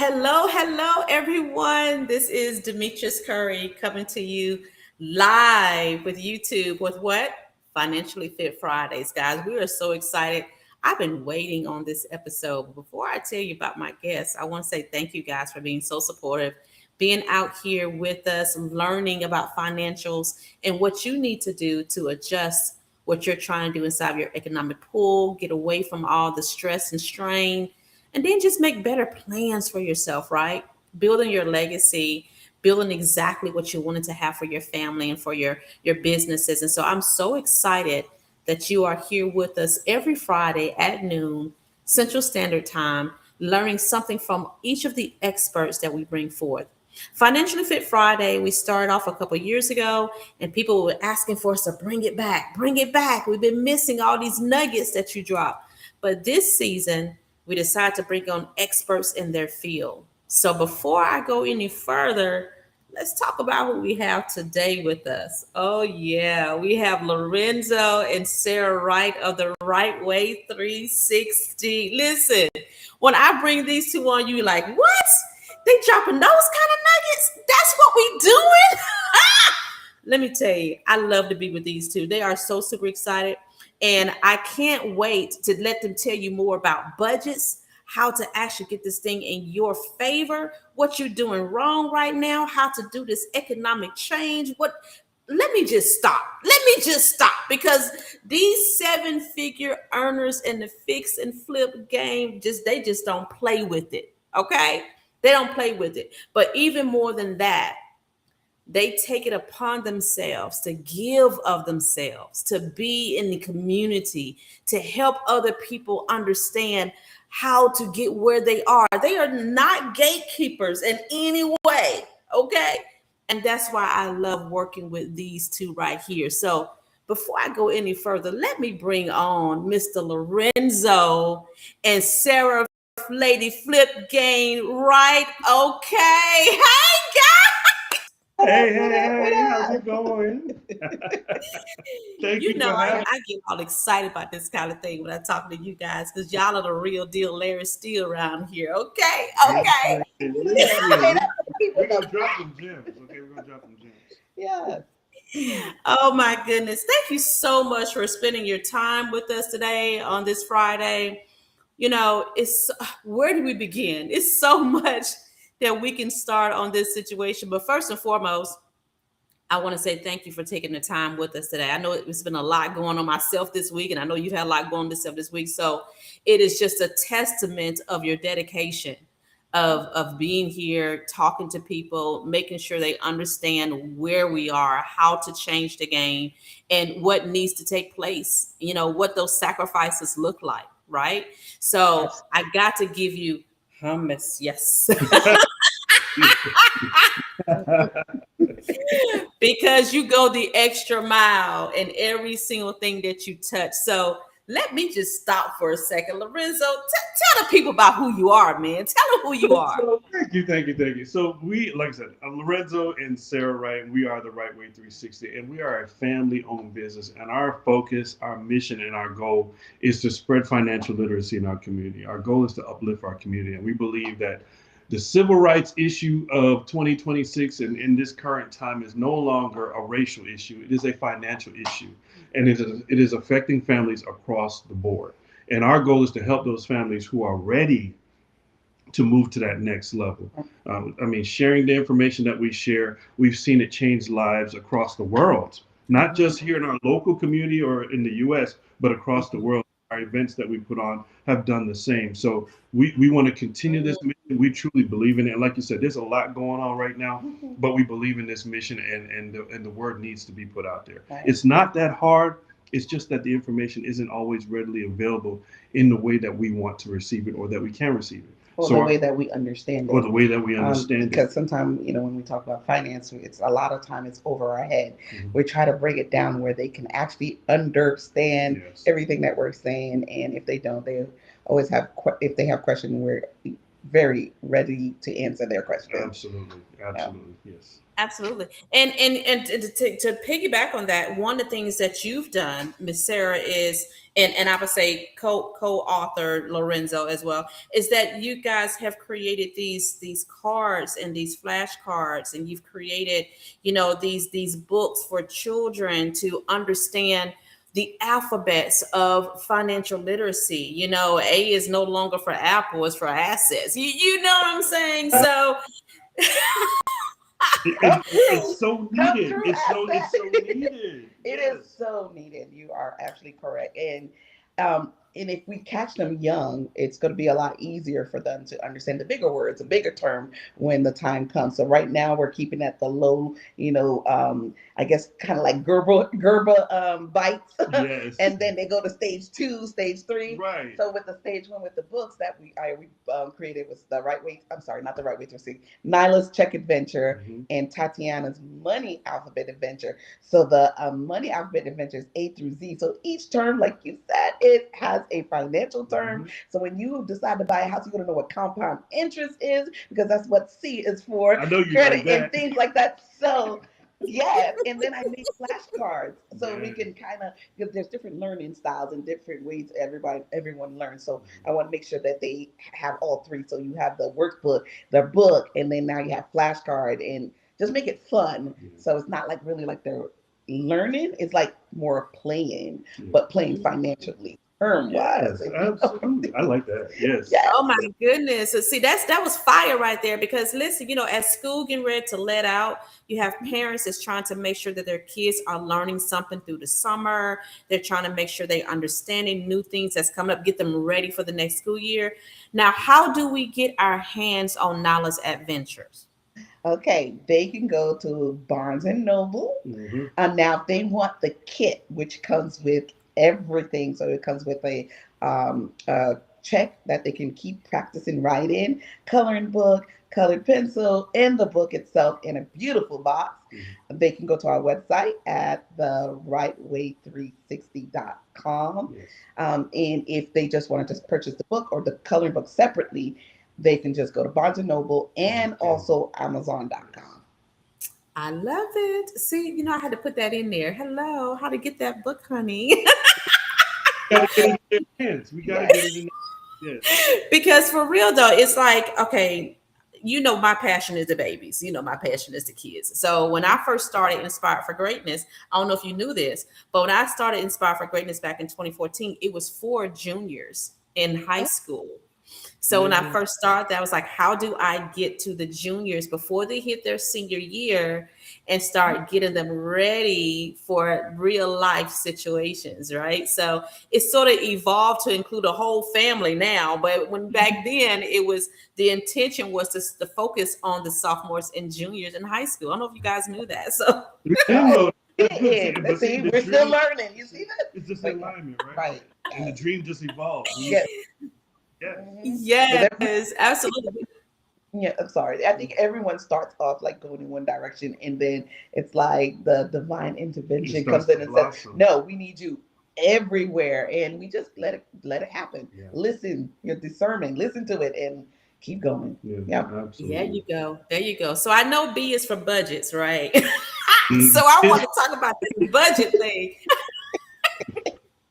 Hello, everyone. This is Demetris Curry coming to you live with YouTube with what? Financially Fit Fridays, guys. We are so excited. I've been waiting on this episode. Before I tell you about my guests, I want to say thank you guys for being so supportive, being out here with us, learning about financials and what you need to do to adjust what you're trying to do inside of your economic pool, get away from all the stress and strain and then just make better plans for yourself, right? Building your legacy, building exactly what you wanted to have for your family and for your businesses. And so I'm so excited that you are here with us every Friday at noon Central Standard Time, learning something from each of the experts that we bring forth. Financially Fit Friday, we started off a couple years ago, and people were asking for us to bring it back, bring it back. We've been missing all these nuggets that you drop. But this season, we decided to bring on experts in their field. So before I go any further, let's talk about who we have today with us. Oh, yeah, we have Lorenzo and Sarah Wright of the Right Way 360. Listen, when I bring these two on, you like, what? They dropping those kind of nuggets? That's what we doing? Let me tell you, I love to be with these two. They are so super excited. And I can't wait to let them tell you more about budgets, how to actually get this thing in your favor, what you're doing wrong right now, how to do this economic change. Let me just stop. Let me just stop because these seven-figure earners in the fix and flip game they just don't play with it. Okay? They don't play with it. But even more than that, they take it upon themselves to give of themselves, to be in the community, to help other people understand how to get where they are. They are not gatekeepers in any way, okay? And that's why I love working with these two right here. So before I go any further, let me bring on Mr. Lorenzo and Sarah Lady Flip Game, right? Okay. Hey, Hey, hey, hey, how's it going? Thank you you know, for having I get all excited about this kind of thing when I talk to you guys because y'all are the real deal Larry Steele around here. Okay, me. okay. We're gonna drop some gems. Okay, we're gonna drop some gems. Yeah. Oh my goodness. Thank you so much for spending your time with us today on this Friday. It's where do we begin? It's so much that we can start on this situation. But first and foremost, I want to say thank you for taking the time with us today. I know it's been a lot going on myself this week, and I know you've had a lot going on yourself this week. So it is just a testament of your dedication of being here, talking to people, making sure they understand where we are, how to change the game, and what needs to take place, what those sacrifices look like, right? So Yes. I got to give you hummus, yes. Because you go the extra mile in every single thing that you touch. So let me just stop for a second. Lorenzo, tell the people about who you are, man. Tell them who you are. So thank you. So we, like I said, Lorenzo and Sarah Wright, we are the Right Way 360, and we are a family-owned business. And our focus, our mission, and our goal is to spread financial literacy in our community. Our goal is to uplift our community, and we believe that the civil rights issue of 2026 and in this current time is no longer a racial issue. It is a financial issue, and it is affecting families across the board. And our goal is to help those families who are ready to move to that next level. Sharing the information that we share, we've seen it change lives across the world, not just here in our local community or in the US, but across the world. Our events that we put on have done the same. So we want to continue this mission. We truly believe in it. And like you said, there's a lot going on right now, but we believe in this mission and the word needs to be put out there. Right. It's not that hard. It's just that the information isn't always readily available in the way that we want to receive it or that we can receive it. Or So the way that we understand or it. the way that we understand it. Because sometimes, when we talk about finance, it's a lot of time it's over our head. Mhm. We try to break it down where they can actually understand Yes. everything that we're saying. And if they don't, they always have, if they have questions, we're very ready to answer their question. Absolutely, Yeah. absolutely, yes. Absolutely. And to piggyback on that, one of the things that you've done, Miss Sarah, is and I would say co-author Lorenzo as well, is that you guys have created these cards and these flashcards, and you've created, these books for children to understand the alphabets of financial literacy. A is no longer for Apple, it's for assets. You know what I'm saying? So Come It's through. so Come needed. through, It's so asset. needed. It is Yes. so needed. You are absolutely correct. And if we catch them young, it's going to be a lot easier for them to understand the bigger words, a bigger term when the time comes. So right now we're keeping at the low, I guess kind of like Gerber bites, Yes. and then they go to stage two, stage three. Right. So with the stage one with the books that we created was the right way. I'm sorry, not the right way to see. Nyla's Check Adventure Hmm. and Tatiana's Money Alphabet Adventure. So the Money Alphabet Adventure is A through Z. So each term, like you said, it has a financial term. Hmm. So when you decide to buy a house, you're going to know what compound interest is because that's what C is for, I know you like credit and that. things like that. So yes, and then I made flashcards so we Yes. can kind of, because there's different learning styles and different ways everyone learns. So I Mhm. want to make sure that they have all three. So you have the workbook, the book, and then now you have flashcard, and just make it fun. Yeah. So it's not like really like they're learning. It's like more playing, Yeah. but playing financially, term wise. Yes, If you know, absolutely. I like that. Yes. yes. oh my goodness. So see, that was fire right there because listen, as school getting ready to let out, you have parents that's trying to make sure that their kids are learning something through the summer. They're trying to make sure they understanding new things that's coming up, get them ready for the next school year. Now, how do we get our hands on Nala's adventures? Okay, they can go to Barnes and Noble. Hmm. Now, if they want the kit, which comes with everything, so it comes with a check that they can keep practicing writing, coloring book, colored pencil, and the book itself in a beautiful box. Hmm. They can go to our website at therightway360.com. Yes. And if they just want to just purchase the book or the coloring book separately, they can just go to Barnes and Noble and also Yes. Amazon.com. I love it. See, I had to put that in there. Hello, how to get that book, honey? We gotta get it in their hands. We gotta Yes. get it in their Yes. Because for real though, it's like, okay, my passion is the babies. My passion is the kids. So when I first started Inspired for Greatness, I don't know if you knew this, but when I started Inspired for Greatness back in 2014, it was for juniors in high school. So when I Yeah. first started, I was like, how do I get to the juniors before they hit their senior year and start getting them ready for real life situations, right? So it's sort of evolved to include a whole family now. But when back then it was the intention was to focus on the sophomores and juniors in high school. I don't know if you guys knew that. So We didn't No, know. we That's good. See, didn't. but Let's see, see, the we're still dream learning. You see that? is just But yeah, alignment, right? right. And the dream just evolves. Yes. Yes. Because every yes, absolutely. yeah, I'm sorry. I think everyone starts off like going in one direction, and then it's like the divine It intervention starts comes to in and says, blossom. "No, we need you everywhere," and we just let it happen. Yeah. Listen, you're discerning. Listen to it and keep going. Yeah. Yeah. There Absolutely. you go. There you go. So I know B is for budgets, right? So Mhm. I want to talk about this budget thing.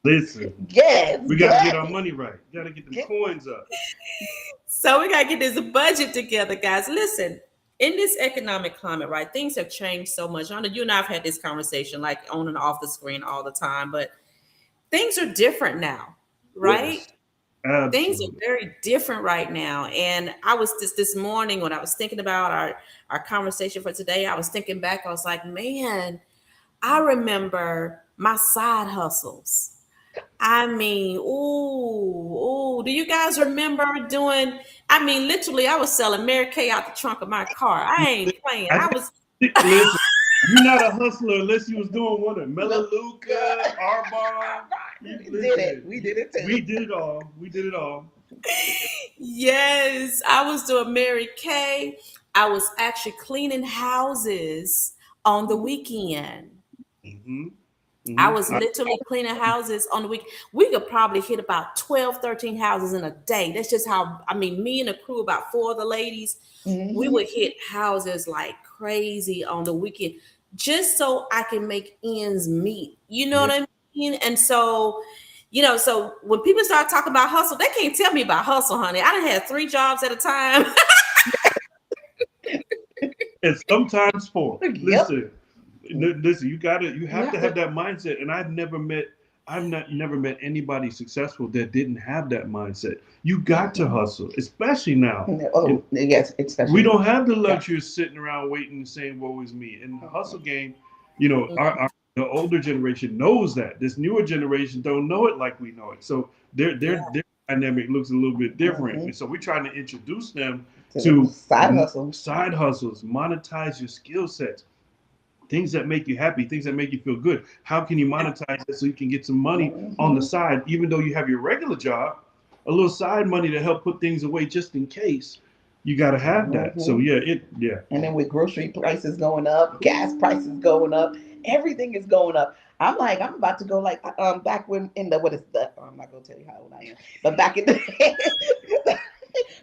Listen, Yes. we got to get our Yes. money right. Got to get them Get, coins up. So we got to get this budget together, guys. Listen, in this economic climate, right, things have changed so much. I know you and I have had this conversation like on and off the screen all the time, but things are different now, right? Yes. Things are Absolutely. very different right now. And I was this morning when I was thinking about our conversation for today, I was thinking back, I was like, man, I remember my side hustles. I mean, ooh, do you guys remember doing? I mean, literally, I was selling Mary Kay out the trunk of my car. I ain't playing. I I was, listen. You're not a hustler unless you was doing one of look, Melaleuca, Arbonne. You we did it. listen. We did it We too. did it all. We did it all. yes, I was doing Mary Kay. I was actually cleaning houses on the weekend. Hmm. I was literally cleaning houses on the week. We could probably hit about 12, 13 houses in a day. That's just how, I mean, me and a crew, about four of the ladies, we Hmm. would hit houses like crazy on the weekend just so I can make ends meet. You know what Yeah. I mean? And so, so when people start talking about hustle, they can't tell me about hustle, honey. I done had 3 jobs at a time. And sometimes four. Yep. Listen, you You have have to have to. that mindset. And never met anybody successful that didn't have that mindset. You got to hustle, especially now. Oh, yes, We especially. don't have the Yeah. luxury of sitting around waiting and saying, "Woe is me." In the hustle Mhm. game, the older generation knows that. This newer generation don't know it like we know it. So their dynamic looks a little bit different. Hmm. And so we're trying to introduce them To the to side hustle. side hustles, monetize your skill sets, things that make you happy, things that make you feel good. How can you monetize it so you can get some money on the Hmm. side, even though you have your regular job, a little side money to help put things away just in case. You got to have that. So Hmm. yeah. And then with grocery prices going up, gas prices going up, everything is going up. I'm like, I'm about to go like back when in the what is the I'm not gonna tell you how old I am, but back in the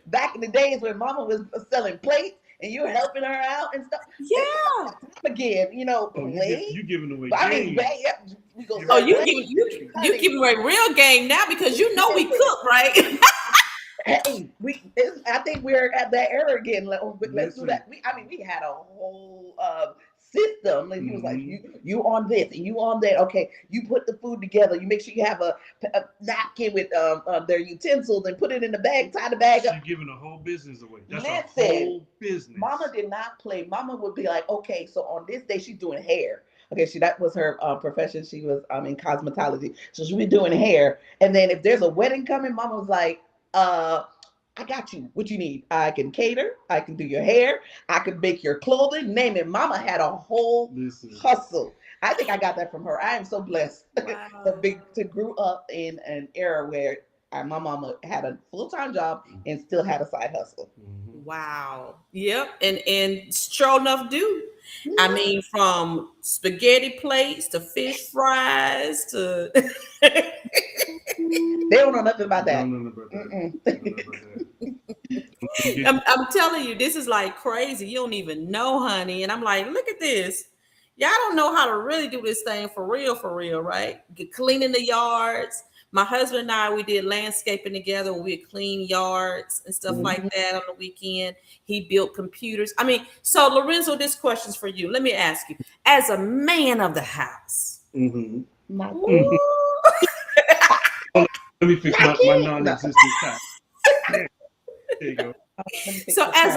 back in the days when Mama was selling plates and you were helping her out and stuff. It's about Yeah. that time again, Oh, plate. you giving away I mean, game. yeah, we gonna Giving Oh, sell away you plates, give you honey. giving away real game now because you know we cook, right? Hey, I think we're at that era again. Let's do Listen. that. We had a whole system. And he was like, Hmm. you on this and you on that. Okay, you put the food together. You make sure you have a napkin with their utensils and put it in the bag. Tie the bag She up. giving a whole business away. That's a Listen, whole business. Mama did not play. Mama would be like, okay, so on this day she's doing hair. Okay, that was her profession. She was in cosmetology, so she was doing hair. And then if there's a wedding coming, Mama was like, I got you. What you need? I can cater. I can do your hair. I can make your clothing. Name it. Mama had a whole Listen. hustle. I think I got that from her. I am so blessed Wow. to grew up in an era where my mama had a full time job and still had a side hustle. Hmm. Wow. Yep. And sure enough do. I Mhm. mean, from spaghetti plates to fish fries to They don't know nothing about Don't that. know about that. Mm-mm. Don't know about that. Don't get I'm telling you, this is like crazy. You don't even know, honey. And I'm like, look at this. Y'all don't know how to really do this thing for real, right? Get cleaning the yards. My husband and I, we did landscaping together. We'd clean yards and stuff like Mhm. that on the weekend. He built computers. I mean, so Lorenzo, this question's for you. Let me ask you, as a man of the house. hmm My hmm queen. Ooh. Let me fix My my king. No. non-existent tie. There you go. Let me fix So the tie.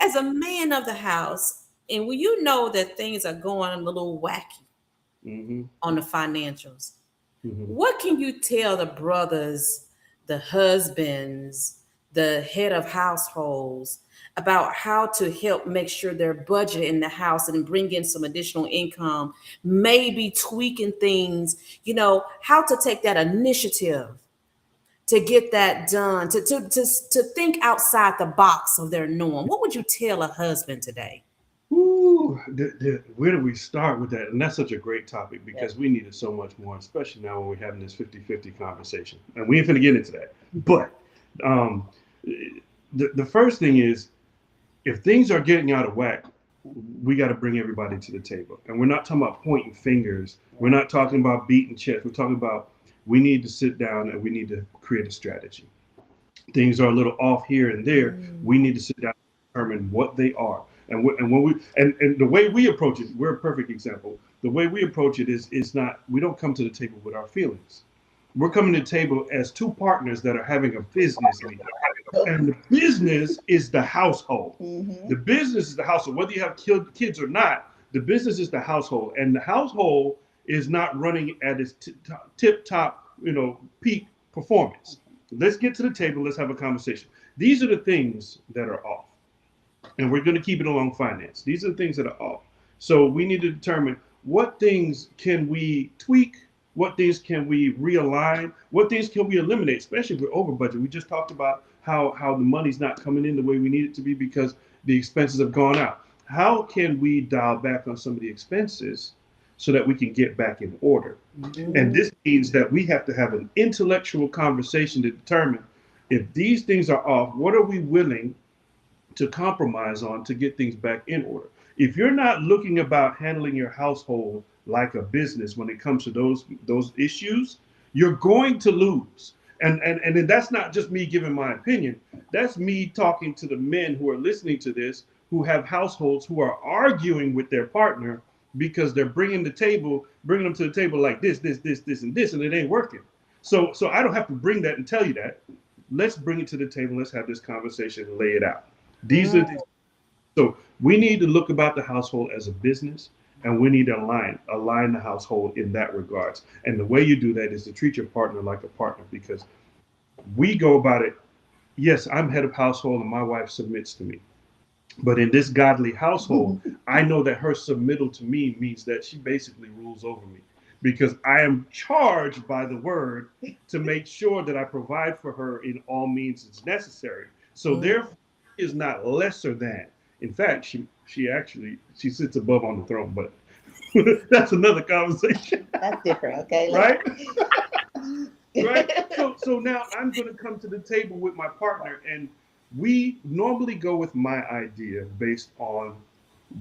as a man of the house, and when you know that things are going a little wacky Hmm. on the financials, Hmm. what can you tell the brothers, the husbands, the head of households about how to help make sure they're budget in the house and bring in some additional income, maybe tweaking things, how to take that initiative to get that done, to think outside the box of their norm? What would you tell a husband today? Ooh, where do we start with that? And that's such a great topic Yeah. because we need it so much more, especially now when we're having this 50-50 conversation. And we ain't finna get into that. But um, the first thing is if things are getting out of whack, we got to bring everybody to the table. And we're not talking about pointing fingers. We're not talking about beating chests. We're talking about we need to sit down and we need to create a strategy. Things are a little off here and there. We need to sit down and determine what they are. And when and the way we approach it, we're a perfect example. The way we approach it is not we don't come to the table with our feelings. We're coming to the table as two partners that are having a business meeting. And the business is the household. The Mm-hmm. business is the household. Whether you have kids or not, the business is the household. And the household is not running at its tip top, peak performance. Let's get to the table. Let's have a conversation. These are the things that are off. And we're going to keep it along finance. These are the things that are off. So we need to determine what things can we tweak, what things can we realign, what things can we eliminate, especially if we're over budget. We just talked about how the money's not coming in the way we need it to be because the expenses have gone out. How can we dial back on some of the expenses so that we can get back in order. And Mhm. this means that we have to have an intellectual conversation to determine if these things are off, what are we willing to compromise on to get things back in order? If you're not looking about handling your household like a business when it comes to those issues, you're going to lose. And then that's not just me giving my opinion. That's me talking to the men who are listening to this, who have households who are arguing with their partner because they're bringing them to the table like this, and this, and it ain't working. So I don't have to bring that and tell you that. Let's bring it to the table. Let's have this conversation and lay it out. These are Mm. the, so we need to look about the household as a business, and we need to align the household in that regards. And the way you do that is to treat your partner like a partner, because we go about it. Yes, I'm head of household and my wife submits to me. But in this godly household, I know that her submittal to me means that she basically rules over me, because I am charged by the word to make sure that I provide for her in all means it's necessary. So Mm. therefore, she is not lesser than. In fact, she sits above on the throne, but that's another conversation, That's different. Okay. right? Right? Let's. So now I'm going to come to the table with my partner, and we normally go with my idea based on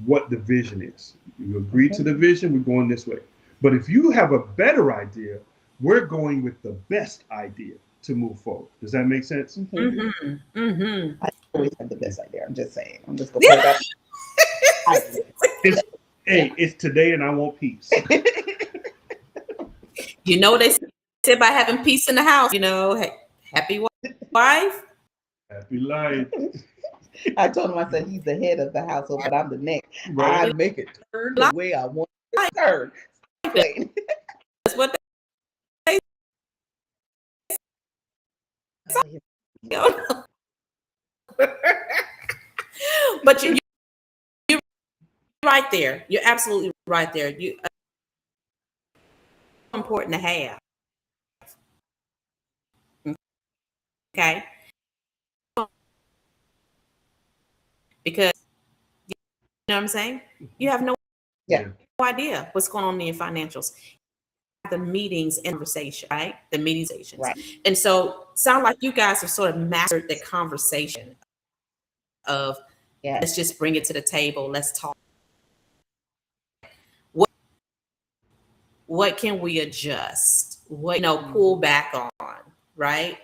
what the vision is. You agree to Okay. the vision, we're going this way. But if you have a better idea, we're going with the best idea to move forward. Does that make sense? Mhm. Mm-hmm. Mm-hmm. I always have the best idea. I'm just saying. I'm just gonna put it up. I It's hey, it's today and I want peace. You know what they said about having peace in the house. Happy wife. Happy life. I told him, I said, he's the head of the household, but I'm the neck. I Right? make it turn the way I want it to turn. Explain. That's what they say. But you're right there. You're absolutely right there. You important to have. Okay, because you know what I'm saying. You have no Yeah. Yeah. idea what's going on in your financials. The meetings and conversation, right? The meeting stations. Right. And so sound like you guys have sort of mastered the conversation of Yes. let's just bring it to the table. Let's talk. What what can we adjust? What pull back on, right?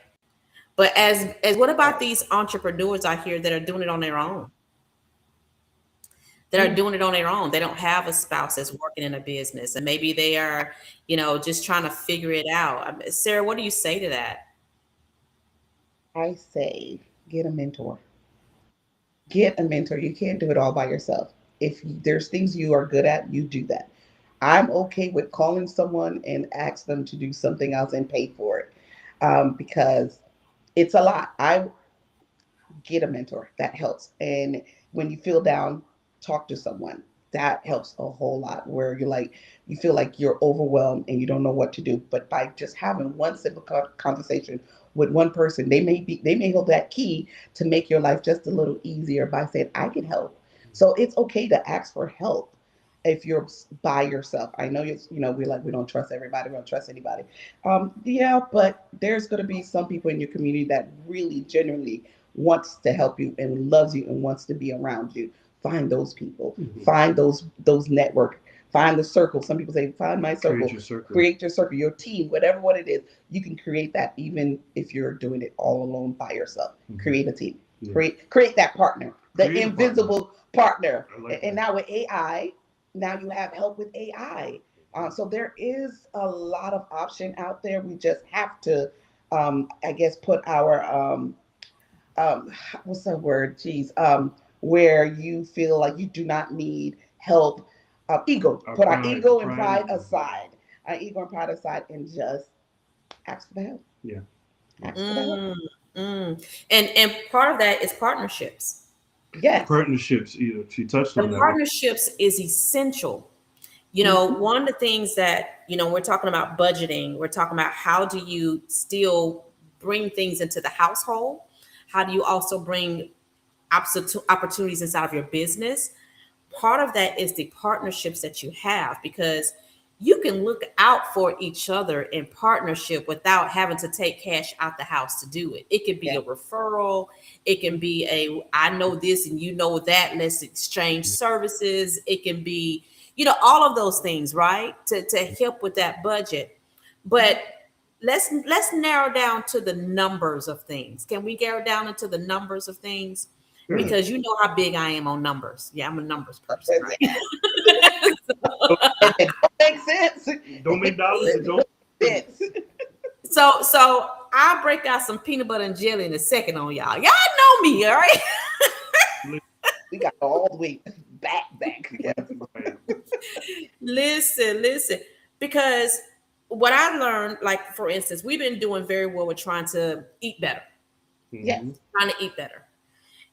But as what about Right. these entrepreneurs out here that are doing it on their own? That are Mm. doing it on their own. They don't have a spouse that's working in a business, and maybe they are, just trying to figure it out. Sarah, what do you say to that? I say, get a mentor. Get a mentor. You can't do it all by yourself. If there's things you are good at, you do that. I'm okay with calling someone and ask them to do something else and pay for it, because it's a lot. I get a mentor. That helps. And when you feel down, talk to someone. That helps a whole lot. Where you're like, you feel like you're overwhelmed and you don't know what to do. But by just having one simple conversation with one person, they may hold that key to make your life just a little easier by saying, "I can help." So it's okay to ask for help if you're by yourself. I know we don't trust everybody, we don't trust anybody. Yeah, but there's going to be some people in your community that really genuinely wants to help you and loves you and wants to be around you. Find those people. Mhm. Find those network. Find the circle. Some people say, find my Create circle. your circle. Create your circle, your team, whatever what it is. You can create that even if you're doing it all alone by yourself. Mhm. Create a team. Yeah. Create that partner, the Create a partner. invisible partner. I like And that. now with AI, now you have help with AI. So there is a lot of option out there. We just have to, I guess, put our um, what's that word? Geez, where you feel like you do not need help. Ego. Our Put our pride, ego and pride. pride aside. Our ego and pride aside, and just ask for the help. Yeah. Yeah. Ask for the help. Mm, and part of that is partnerships. Yes. Partnerships. She touched The on that. partnerships is essential. Mhm. One of the things that, we're talking about budgeting, we're talking about how do you still bring things into the household? How do you also bring opportunities inside of your business? part of that is the partnerships that you have, because you can look out for each other in partnership without having to take cash out the house to do it. It could be Yeah. a referral, it can be a I know this and you know that, let's exchange services. It can be, all of those things, right? To help with that budget. But let's narrow down to the numbers of things. Can we narrow down into the numbers of things? Sure. Because you know how big I am on numbers. Yeah, I'm a numbers person, right? And it don't make sense. Don't make dollars. It Don't. makes sense. So I'll break out some peanut butter and jelly in a second on y'all. Y'all know me, all right? We got all the way back. Yes. Right. Listen, because what I learned, like for instance, we've been doing very well with trying to eat better, Yes. Mhm. trying to eat better.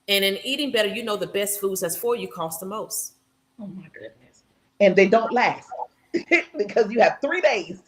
And in eating better, the best foods that's for you cost the most. Oh my goodness. And they don't last because you have 3 days.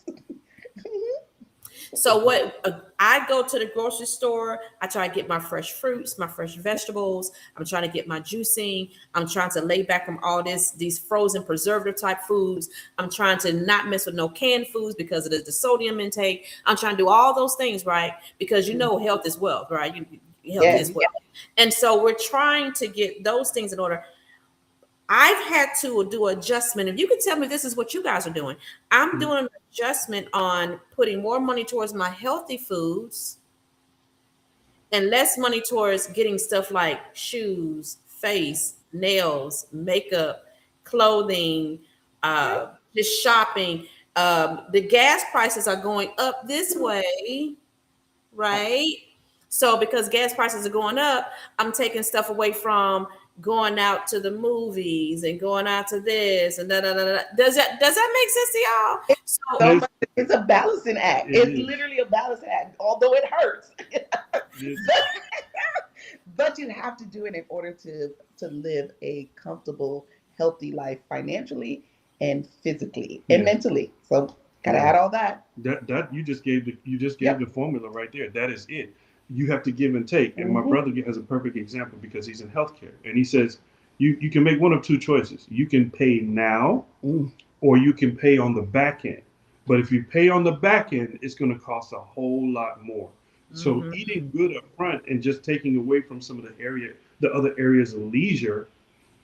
So what I go to the grocery store, I try to get my fresh fruits, my fresh vegetables. I'm trying to get my juicing. I'm trying to lay back from all these frozen preservative type foods. I'm trying to not mess with no canned foods because of the sodium intake. I'm trying to do all those things, right? Because health is wealth, right? Health Yes. is wealth. And so we're trying to get those things in order. I've had to do adjustment. If you can tell me this is what you guys are doing, I'm doing an adjustment on putting more money towards my healthy foods and less money towards getting stuff like shoes, face, nails, makeup, clothing, just shopping. The gas prices are going up this way, right? So because gas prices are going up, I'm taking stuff away from going out to the movies and going out to this and da da da da. Does that make sense to y'all? So So much, it's a balancing act. It It's is. literally a balancing act, although it hurts. Yes. But you have to do it in order to live a comfortable, healthy life financially and physically and Yeah. mentally. So gotta Yeah. add all that. That you just gave Yep. the formula right there. That is it. You have to give and take. And my Mhm. brother has a perfect example because he's in healthcare, and he says you can make one of two choices. You can pay now, Mm. or you can pay on the back end. But if you pay on the back end, it's going to cost a whole lot more. So eating good up front and just taking away from some of the other areas of leisure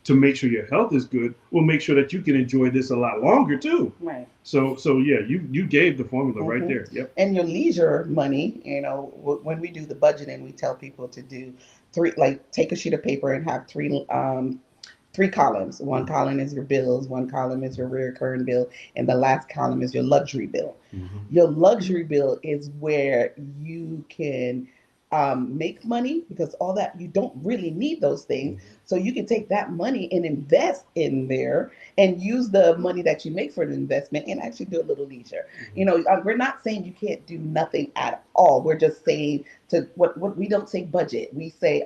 to make sure your health is good will make sure that you can enjoy this a lot longer too. Right. So yeah, you gave the formula right Mhm. there. Yep. And your leisure money, when we do the budgeting, we tell people to do three, like take a sheet of paper and have three columns. One column is your bills, one column is your recurring bill, and the last column is your luxury bill. Mhm. Your luxury bill is where you can make money because all that you don't really need those things. So you can take that money and invest in there and use the money that you make for the investment and actually do a little leisure. We're not saying you can't do nothing at all. We're just saying to what we don't say budget. We say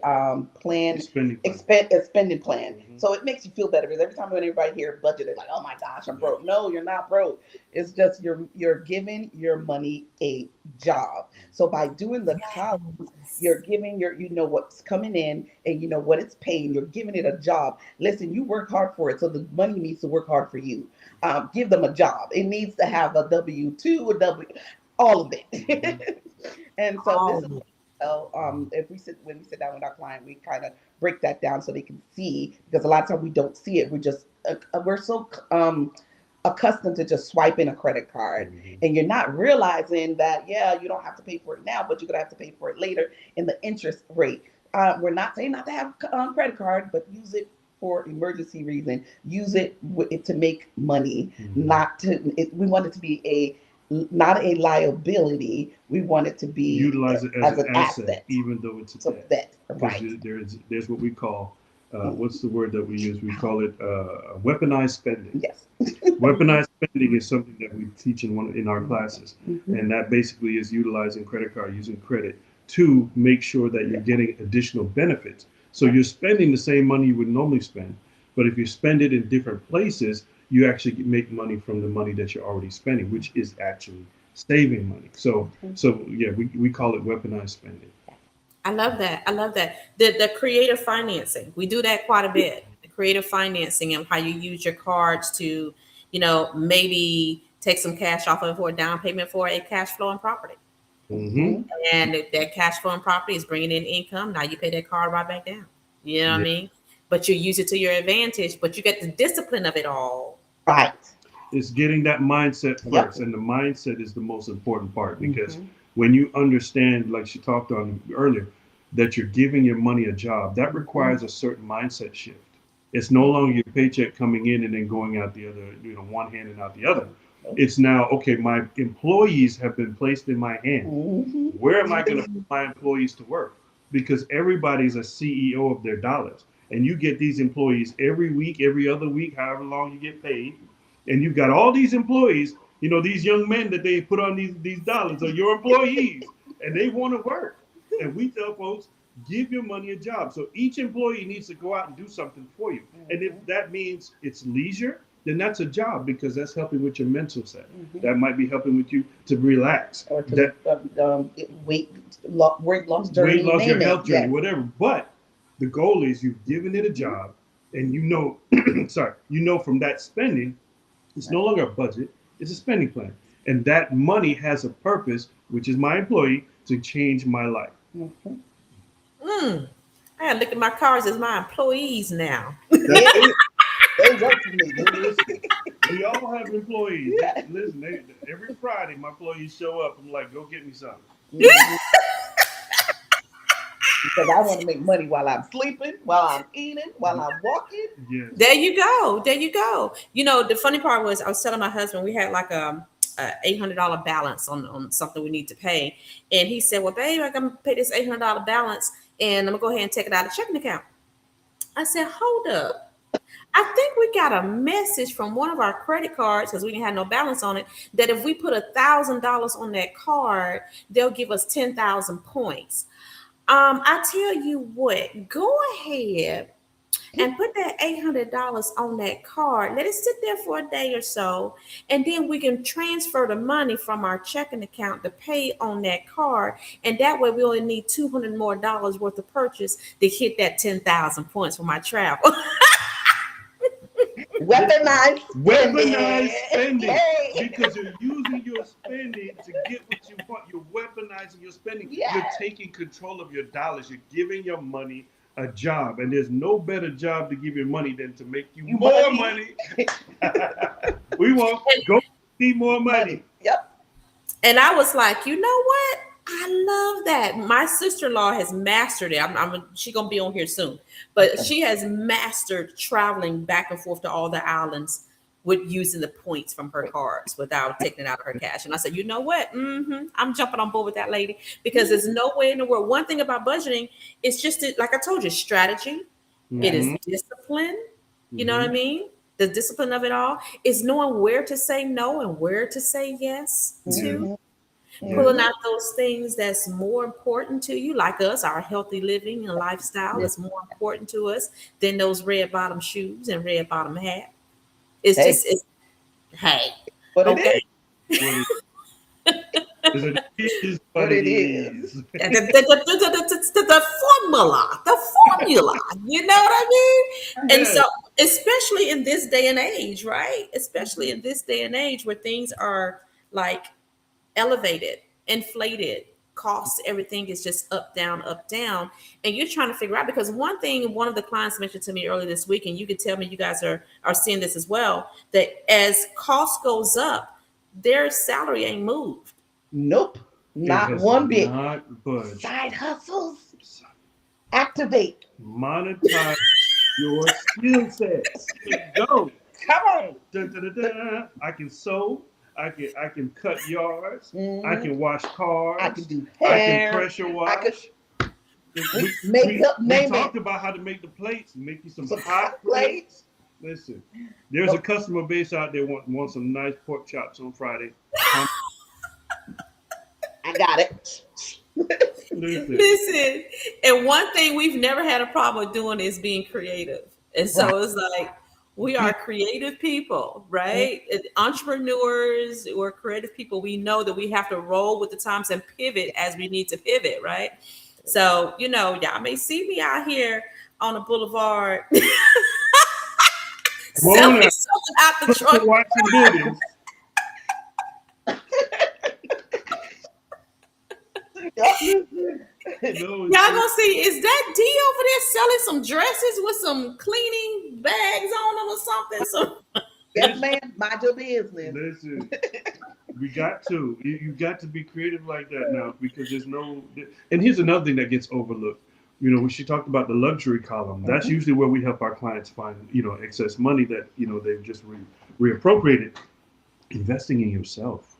plan, Spending plan. spending plan. Mhm. So it makes you feel better because every time when everybody hears budget, they're like, "Oh my gosh, I'm broke." No, you're not broke. It's just you're giving your money a job. So by doing the columns, you're giving you know what's coming in and you know what it's paying. You're giving it a job. Listen, you work hard for it, so the money needs to work hard for you. Give them a job. It needs to have a W-2, all of it. And so this is if when we sit down with our client, we kind of break that down so they can see because a lot of times we don't see it. We're so accustomed to just swiping a credit card, and you're not realizing that you don't have to pay for it now, but you're gonna have to pay for it later in the interest rate. We're not saying not to have a credit card, but use it for emergency reason. Use it to make money, not to. We want it to be not a liability. We want it to be Utilize it as an asset, asset. even though it's a So debt. that Because right. there's what we call what's the word that we use? We call it weaponized spending. Yes. Weaponized spending is something that we teach in our classes, Mhm. and that basically is utilizing credit card, using credit to make sure that you're getting additional benefits. So you're spending the same money you would normally spend, but if you spend it in different places, you actually make money from the money that you're already spending, which is actually saving money. So yeah, we call it weaponized spending. I love that. I love that. The creative financing. We do that quite a bit. The creative financing and how you use your cards to, maybe take some cash off of for a down payment for a cash flowing property. Mm-hmm. And if that cash flowing property is bringing in income, now you pay that card right back down. You know what I Yeah. mean? But you use it to your advantage, but you get the discipline of it all. Right. It's getting that mindset first, Yep. and the mindset is the most important part because Mhm. when you understand, like she talked on earlier, that you're giving your money a job, that requires a certain mindset shift. It's no longer your paycheck coming in and then going out the other, one hand and out the other. It's now, okay, my employees have been placed in my hand. Mhm. Where am I going to put my employees to work? Because everybody's a CEO of their dollars. And you get these employees every week, every other week, however long you get paid. And you've got all these employees, these young men that they put on these dollars are your employees and they want to work. And we tell folks, give your money a job. So each employee needs to go out and do something for you. And if that means it's leisure, then that's a job because that's helping with your mental set. That might be helping with you to relax. Or to That weight loss journey, weight loss, your name it. health journey, Yes. whatever. But the goal is you've given it a job and sorry, from that spending, it's no longer a budget, it's a spending plan. And that money has a purpose, which is my employee, to change my life. Mhm. I gotta look at my cards as my employees now. That's it. They work for me. Listen, we all have employees. Yeah. Listen, every Friday, my employees show up. I'm like, go get me something. Mhm. Because I want to make money while I'm sleeping, while I'm eating, while I'm walking. Yes. There you go. There you go. The funny part was I was telling my husband we had like a $800 balance on something we need to pay, and he said, "Well, babe, I'm gonna pay this $800 balance, and I'm gonna go ahead and take it out of checking account." I said, "Hold up. I think we got a message from one of our credit cards because we didn't have no balance on it. That if we put $1,000 on that card, they'll give us 10,000 points." I tell you what, go ahead and put that $800 on that card. Let it sit there for a day or so, and then we can transfer the money from our checking account to pay on that card. And that way, we only need $200 more worth of purchase to hit that 10,000 points for my travel. Weaponized Weaponized spending Hey. because you're using your spending to get what you want. You're weaponizing your spending. Yes. You're taking control of your dollars. You're giving your money a job. And there's no better job to give your money than to make you more money. We want go see more money. Yep. And I was like, you know what? I love that. My sister-in-law has mastered it. She gonna be on here soon, but she has mastered traveling back and forth to all the islands with using the points from her cards without taking it out of her cash. And I said, you know what? I'm jumping on board with that lady because there's no way in the world. One thing about budgeting is just like I told you, strategy. It is discipline. You know what I mean? The discipline of it all is knowing where to say no and where to say yes to. Pulling out those things that's more important to you, like us, our healthy living and lifestyle is more important to us than those red bottom shoes and red bottom hat. It's Hey. just, hey, But okay. it Is But what it it is. is. The formula, you know what I mean? And so, especially in this day and age, right? Especially in this day and age where things are like elevated, inflated, costs, everything is just up, down, and you're trying to figure out because one thing one of the clients mentioned to me earlier this week, and you could tell me you guys are seeing this as well, that as cost goes up, their salary ain't moved. Nope. It Not has one bit. not budged. Side hustles. Activate. Monetize your skill sets. Go. Come on. Dun, dun, dun, dun. I can sew. I can cut yards. I Mhm. can wash cars. I can do I hair. can pressure I wash. could We, makeup. we Name talked it. about how to make the plates, make you some Some hot hot plates. plates. Listen, there's a customer base out there want some nice pork chops on Friday. I got it. Listen, Listen, and one thing we've never had a problem with doing is being creative. And so it's like we are creative people, right? Entrepreneurs or creative people, we know that we have to roll with the times and pivot as we need to pivot, right? So, y'all may see me out here on the boulevard Come on selling now. something out the trunk. Watch him do this. No, Y'all gonna see, is that D over there selling some dresses with some cleaning bags on them or something? Yes, ma'am. Mind your business. listen. We got to. You got to be creative like that now because there's no. And here's another thing that gets overlooked. You know, when she talked about the luxury column, that's usually where we help our clients find, excess money that, they've just reappropriated. Investing in yourself.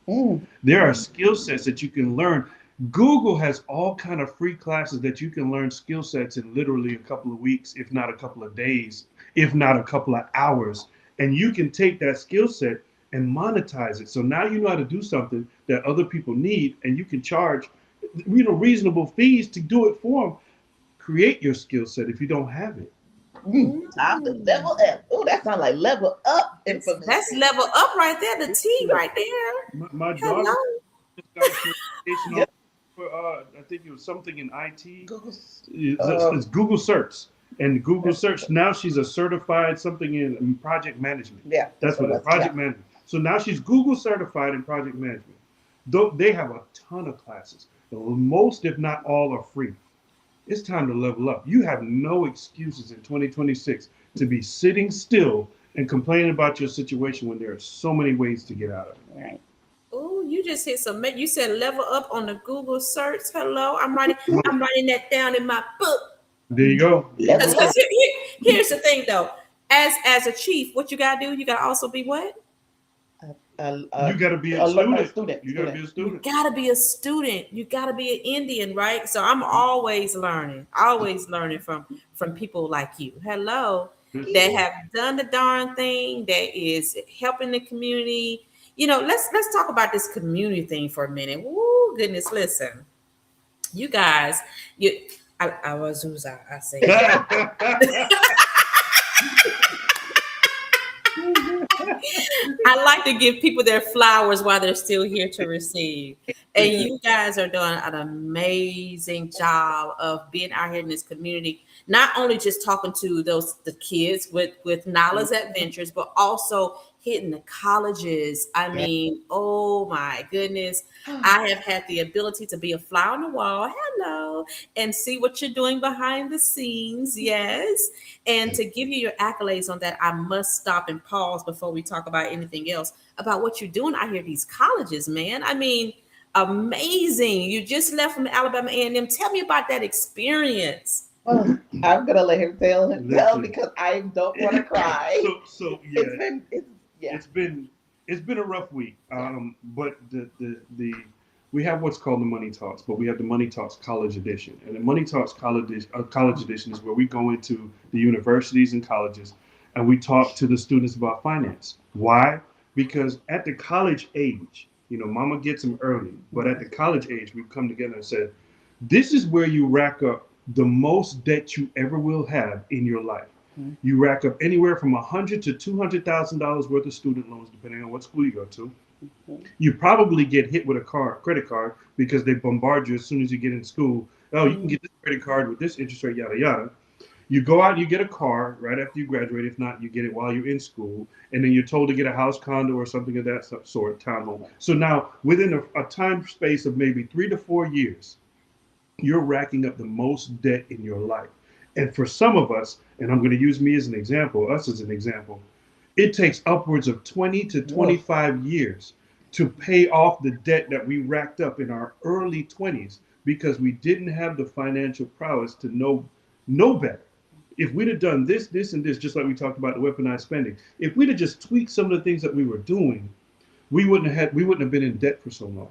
There are skill sets that you can learn. Google has all kind of free classes that you can learn skill sets in literally a couple of weeks, if not a couple of days, if not a couple of hours. And you can take that skill set and monetize it. So now you know how to do something that other people need, and you can charge, reasonable fees to do it for them. Create your skill set if you don't have it. Time to level up. Oh, that sounds like level up information. That's level up right there. The T right there. My daughter just got a certification Yep. for, I think it was something in IT. Google. It's Google Search. And Google Search, now she's a certified something in project management. Yeah. That's what it's project management. So now she's Google certified in project management. Though they have a ton of classes. Most, if not all, are free. It's time to level up. You have no excuses in 2026 to be sitting still and complaining about your situation when there are so many ways to get out of it. Right. Oh, you just hit some. You said level up on the Google search. Hello, I'm writing that down in my book. There you go. Because here's the thing, though. As a chief, what you gotta do? You gotta also be what? You got to be a student. You got to be a You student. gotta be a student. You gotta be an Indian, right? So I'm always learning from people like you. Hello, that have done the darn thing, that is helping the community. Let's talk about this community thing for a minute. Woo, goodness, listen, you guys, I was who's I say. I like to give people their flowers while they're still here to receive. And you guys are doing an amazing job of being out here in this community, not only just talking to the kids with Nala's Adventures, but also hitting the colleges. I mean, oh my goodness. I have had the ability to be a fly on the wall, hello, and see what you're doing behind the scenes. Yes. And to give you your accolades on that, I must stop and pause before we talk about anything else about what you're doing out here at these colleges, man. I mean, amazing. You just left from Alabama A&M. Tell me about that experience. I'm gonna let him tell because I don't want to cry. So yeah, it's been a rough week. But we have what's called the Money Talks, but we have the Money Talks College Edition, and the Money Talks College Edition is where we go into the universities and colleges, and we talk to the students about finance. Why? Because at the college age, Mama gets them early, but at the college age, we come together and said, this is where you rack up the most debt you ever will have in your life. You rack up anywhere from $100,000 to $200,000 worth of student loans, depending on what school you go to. You probably get hit with a credit card, because they bombard you as soon as you get in school. Oh, you can get this credit card with this interest rate, yada, yada. You go out and you get a car right after you graduate. If not, you get it while you're in school. And then you're told to get a house, condo, or something of that sort, townhome. So now, within a time space of maybe 3 to 4 years, you're racking up the most debt in your life. And for some of us, and I'm going to use me as an example, us as an example, it takes upwards of 20 to 25 years to pay off the debt that we racked up in our early 20s, because we didn't have the financial prowess to know better. If we'd have done this, and this, just like we talked about the weaponized spending, if we'd have just tweaked some of the things that we were doing, we wouldn't have been in debt for so long.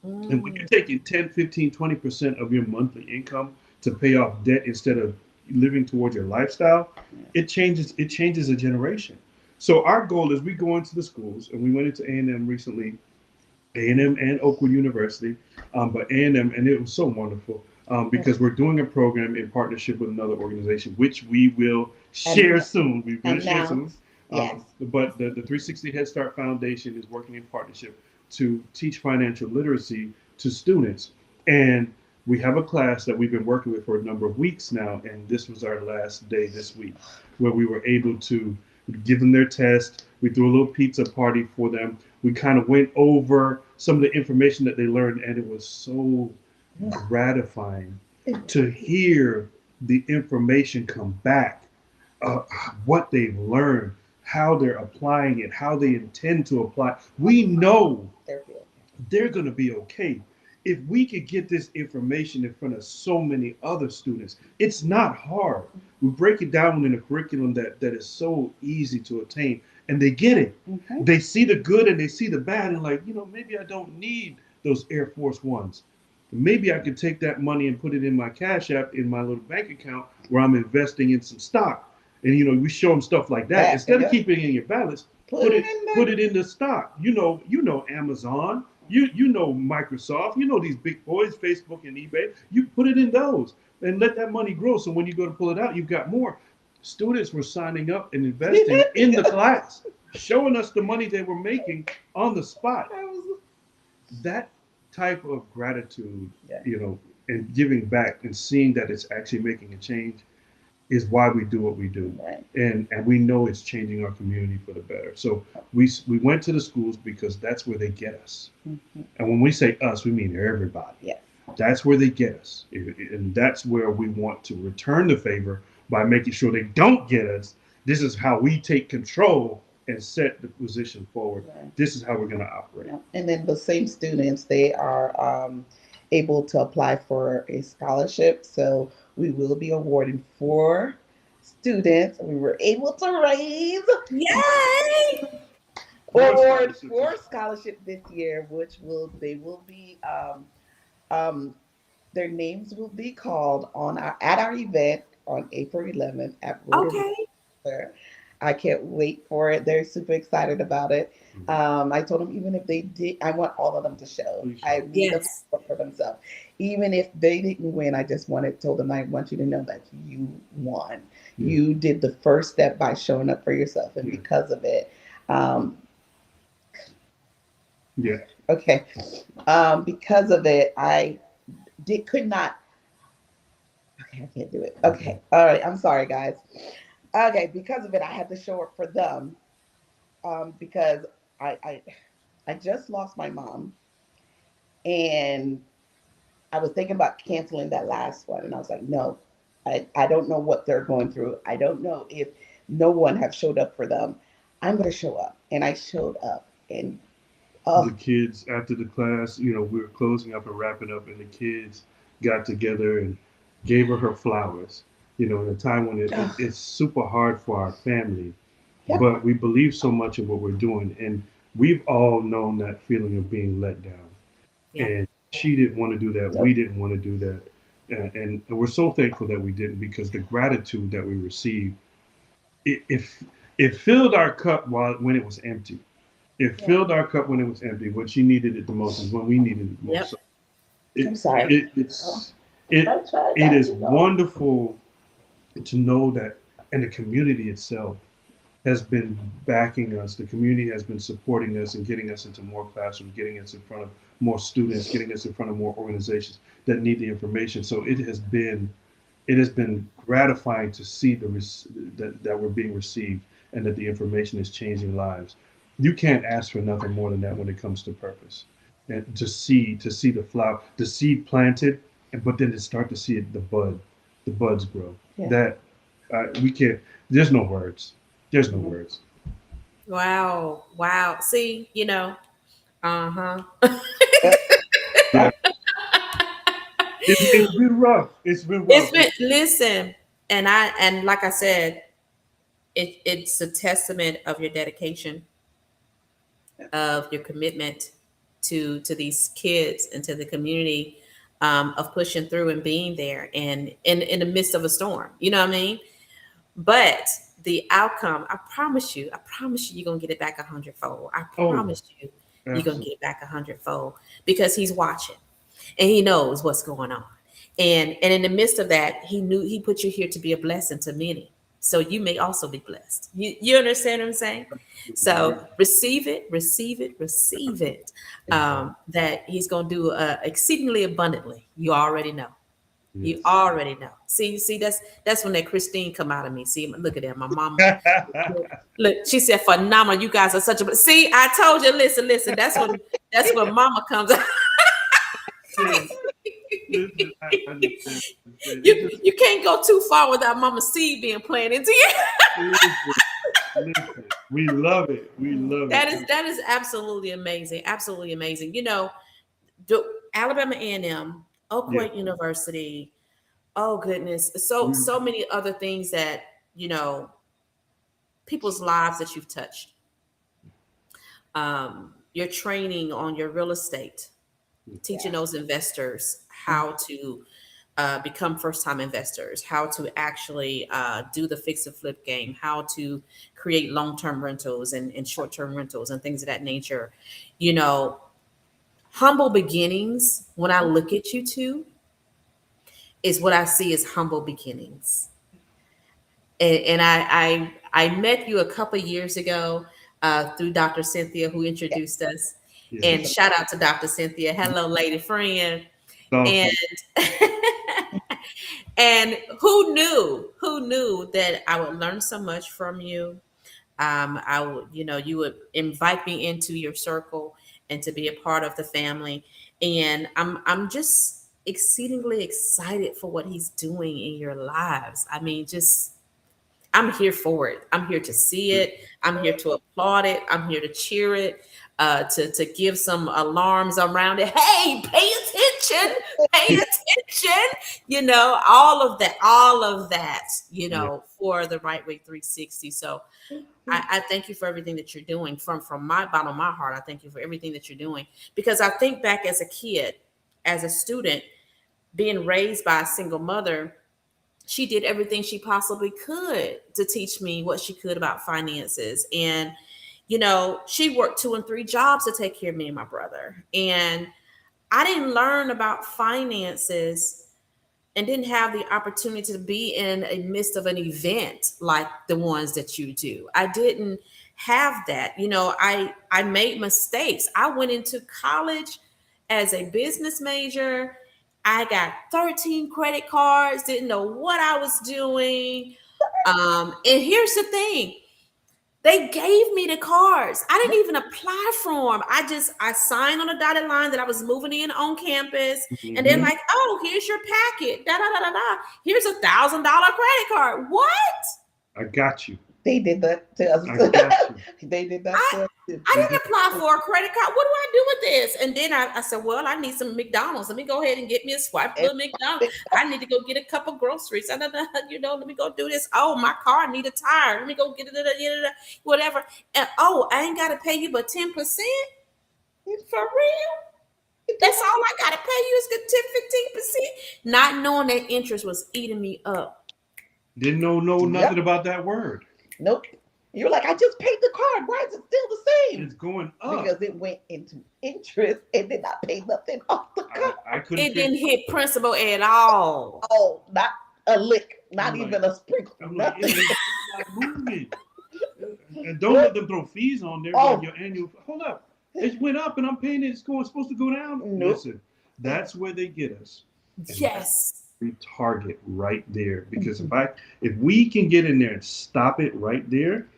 And when you're taking 10, 15, 20% of your monthly income to pay off debt instead of living towards your lifestyle, it changes a generation. So our goal is, we go into the schools, and we went into A&M recently, A&M and Oakwood University, but A&M, and it was so wonderful because we're doing a program in partnership with another organization, which we will share soon. We're going to share soon. Yes. But the 360 Head Start Foundation is working in partnership to teach financial literacy to students. And we have a class that we've been working with for a number of weeks now, and this was our last day this week, where we were able to We give them their test. We threw a little pizza party for them. We kind of went over some of the information that they learned, and it was so gratifying to hear the information come back, uh, what they've learned, how they're applying it, how they intend to apply. We know they're going to be okay. If we could get this information in front of so many other students, it's not hard. We break it down in a curriculum that is so easy to attain, and they get it. They see the good and they see the bad, and like, maybe I don't need those Air Force Ones. Maybe I could take that money and put it in my Cash App in my little bank account where I'm investing in some stock. And we show them stuff like that. Instead of keeping it in your balance, put it in the stock. Amazon, you know Microsoft, these big boys, Facebook and eBay. You put it in those and let that money grow. So when you go to pull it out, you've got more. Students were signing up and investing in the class, showing us the money they were making on the spot. That type of gratitude, and giving back and seeing that it's actually making a change is why we do what we do. Right. And we know it's changing our community for the better. So we went to the schools because that's where they get us. And when we say us, we mean everybody. Yes. That's where they get us. And that's where we want to return the favor by making sure they don't get us. This is how we take control and set the position forward. Right. This is how we're going to operate. Yeah. And then the same students, they are able to apply for a scholarship. So we will be awarding 4 students. We were able to raise Yay! award 4 scholarship this year, which they will be their names will be called at our event on April 11th at Okay. I can't wait for it. They're super excited about it. I told them even if they did, I want all of them to show. I need them to Yes. show for themselves. Even if they didn't win, I just told them I want you to know that you won. Yeah. You did the first step by showing up for yourself, and Yeah. because of it, Yeah. okay, because of it, I could not. Okay, I can't do it. Okay, all right. I'm sorry, guys. Okay, because of it, I had to show up for them because I just lost my mom, and I was thinking about canceling that last one, and I was like, no, I don't know what they're going through. I don't know if no one have showed up for them. I'm going to show up, and I showed up, and The kids after the class, we were closing up and wrapping up, and the kids got together and gave her flowers. In a time when it's super hard for our family, Yep. but we believe so much in what we're doing, and we've all known that feeling of being let down. Yeah. And she didn't want to do that. Yep. We didn't want to do that, and we're so thankful that we didn't, because the gratitude that we received, it filled our cup when it was empty. It filled our cup when it was empty. When she needed it the most is when we needed it the most. Yep. So I'm sorry. it is wonderful to know that, and the community itself has been backing us. The community has been supporting us and getting us into more classrooms, getting us in front of more students, getting us in front of more organizations that need the information. So it has been gratifying to see that we're being received and that the information is changing lives. You can't ask for nothing more than that when it comes to purpose. And to see the flower, the seed planted, but then to start to see the buds grow. Yeah. That we can't. There's no words. There's no words. Wow. Wow. See, uh-huh. Yeah. It's been rough. It's been rough. It's been listen, and like I said, it's a testament of your dedication, of your commitment to these kids and to the community, of pushing through and being there and in the midst of a storm. You know what I mean? But the outcome, I promise you, you're gonna get it back 100-fold. I Oh, promise you, you're gonna absolutely. get it back 100-fold because he's watching and he knows what's going on. And in the midst of that, he put you here to be a blessing to many. So you may also be blessed. You understand what I'm saying? So receive it, receive it, receive it. That he's gonna do exceedingly abundantly. You already know. You Yes. already know. See, that's when that Christine come out of me. See, look at that. My mama. Look, she said, phenomenal. You guys are such a see. I told you, listen. That's when mama comes out. Listen, listen, I understand. It you just you can't go too far without mama seed being planted into you. listen, listen. We love it. We love it. That is absolutely amazing. Absolutely amazing. Do Alabama A&M, Oak Yeah. Point University. Oh goodness. So Mm, many other things that, you know, people's lives that you've touched. Your training on your real estate, teaching Yeah. those investors Mhm. how to become first time investors, how to actually do the fix and flip game, how to create long term rentals and short term rentals and things of that nature. You know, humble beginnings, when I look at you two, is what I see as humble beginnings. And I met you a couple of years ago through Dr. Cynthia, who Yeah. introduced us. And She's a yes. shout out to Dr. Cynthia. Hello, lady friend. And Awesome. and who knew that I would learn so much from you. I would, you would invite me into your circle and to be a part of the family. And I'm just exceedingly excited for what he's doing in your lives. I mean, just I'm here for it. I'm here to see it. I'm here to applaud it. I'm here to cheer it. To give some alarms around it. Hey, pay attention. Pay attention. All of that. Yeah. For the Right Way 360. So I thank you for everything that you're doing. From my bottom of my heart, I thank you for everything that you're doing because I think back as a kid, as a student, being raised by a single mother, she did everything she possibly could to teach me what she could about finances. And, she worked 2 and 3 jobs to take care of me and my brother. And I didn't learn about finances and didn't have the opportunity to be in a midst of an event like the ones that you do. I didn't have that. I made mistakes. I went into college as a business major. I got 13 credit cards, didn't know what I was doing. And here's the thing. They gave me the cards. I didn't even apply for them. I signed on a dotted line that I was moving in on campus, and they're Hmm. like, "Oh, here's your packet. Da da da da da. Here's $1,000 credit card." What? I got you. They did that to us. I got you. They did that I to us too. I They did. didn't apply for a credit card. What do I do with this? And then I said, well, I need some McDonald's. Let me go ahead and get me a swipe And little McDonald's. I need to go get a couple groceries. Let me go do this. Oh, my car need a tire. Let me go get it, whatever. And oh, I ain't gotta pay you but 10%? For real? That's all I gotta pay you is the 10, 15%. Not knowing that interest was eating me up. Didn't know nothing Yep. about that word. Nope. You're like, I just paid the card. Why is it still the same? It's going up. Because it went into interest and did not pay nothing off the card. I couldn't It figure. didn't hit principal at all. Oh, not a lick, not I'm even like- a sprinkle, I'm like, nothing. it's not moving. And don't let them throw fees on there. Oh. Like your annual. Hold up. It went up, and I'm paying it. It's supposed to go down. Nope. Listen, that's where they get us. Yes. We target right there because if we can get in there and stop it right there,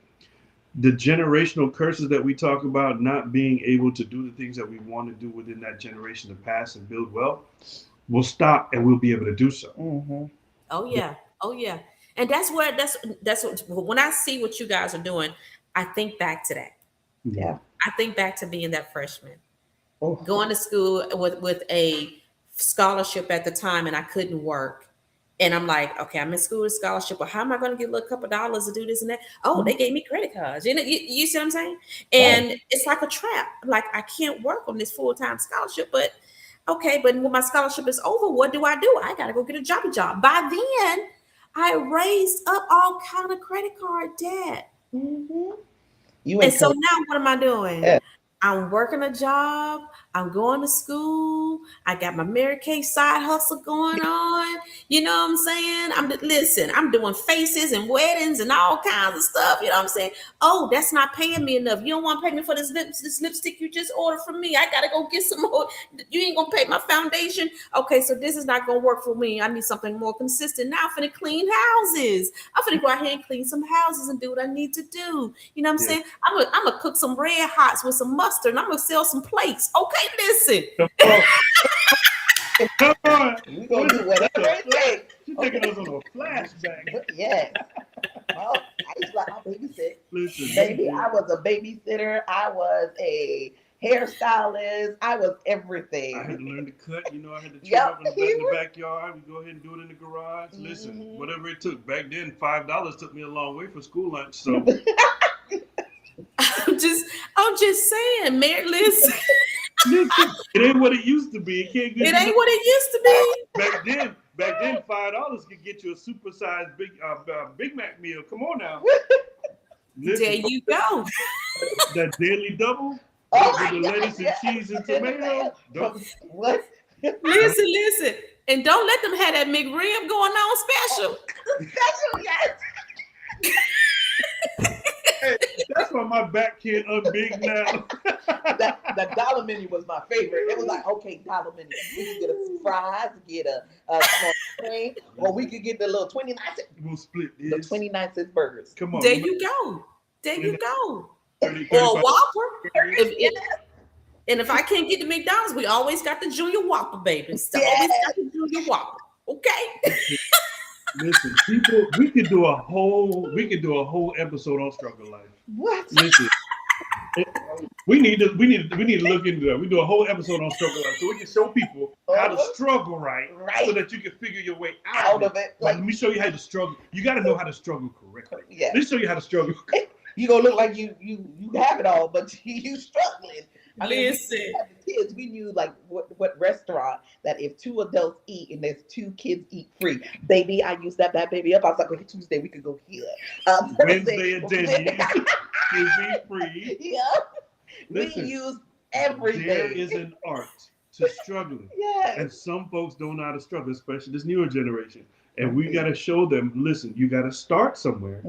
the generational curses that we talk about, not being able to do the things that we want to do within that generation to pass and build wealth, will stop and we'll be able to do so. Mm-hmm. Oh yeah. Oh yeah. And that's what when I see what you guys are doing, I think back to that. Yeah. I think back to being that freshman, Oh. going to school with a scholarship at the time, and I couldn't work. And I'm like, okay, I'm in school with scholarship, but how am I going to get a little couple of dollars to do this and that? Oh, they gave me credit cards. You see what I'm saying? And it's like a trap. Like I can't work on this full-time scholarship, but okay, but when my scholarship is over, what do? I got to go get a job. By then, I raised up all kind of credit card debt. Mm-hmm. You And ain't so now what am I doing? Yeah. I'm working a job. I'm going to school. I got my Mary Kay side hustle going on. You know what I'm saying? Listen, I'm doing faces and weddings and all kinds of stuff. You know what I'm saying? Oh, that's not paying me enough. You don't want to pay me for this lipstick you just ordered from me. I gotta go get some more. You ain't gonna pay my foundation. Okay, so this is not gonna work for me. I need something more consistent. Now I'm finna clean houses. I'm finna go out here and clean some houses and do what I need to do. You know what I'm saying? I'm gonna cook some red hots with some mustard and I'm gonna sell some plates. Okay, listen. Come on. We gonna do whatever it takes. You're taking us on a flashback. Yes. Well, I used to like my babysit. Listen, Baby, I was a babysitter. I was a hairstylist. I was everything. I had to learn to cut. You know, I had to chop Yep. up in the backyard. We go ahead and do it in the garage. Listen, whatever it took. Back then, $5 took me a long way for school lunch. So I'm just saying, Mary. Listen, it ain't what it used to be. it ain't what it used to be. Back then, $5 could get you a supersized Big Mac meal. Come on now. Listen, There you go. that daily double Oh with the lettuce and cheese and tomato. What? Listen, and don't let them have that McRib going on special. Special, yes. Hey, that's why my back can't unbig now. The dollar menu was my favorite. It was like, okay, dollar menu. We could get a fries, get a small cream, or we could get the little 29 cent. We'll split this. The 29 cent burgers. Come on. There you go. There you go. 30, Or a Whopper. And if I can't get the McDonald's, we always got the Junior Whopper, baby. Still always got the Junior Whopper. Okay. Listen, people, we could do a whole episode on struggle life. What? Listen, we need to look into that. We do a whole episode on struggle life so we can show people how to struggle right, so that you can figure your way out of it. Like, let me show you how to struggle. You got to know how to struggle correctly. Yeah. Let's show you how to struggle. You gonna look like you have it all, but you struggling. Listen. We had the kids, we knew like what restaurant that if 2 adults eat and there's 2 kids eat free. Baby, I used that baby up. I was like, okay, Tuesday we could go here. Wednesday and Denny's is free. Yeah. Listen, we use everything. There is an art to struggling. Yes. And some folks don't know how to struggle, especially this newer generation. And we got to show them, listen, you got to start somewhere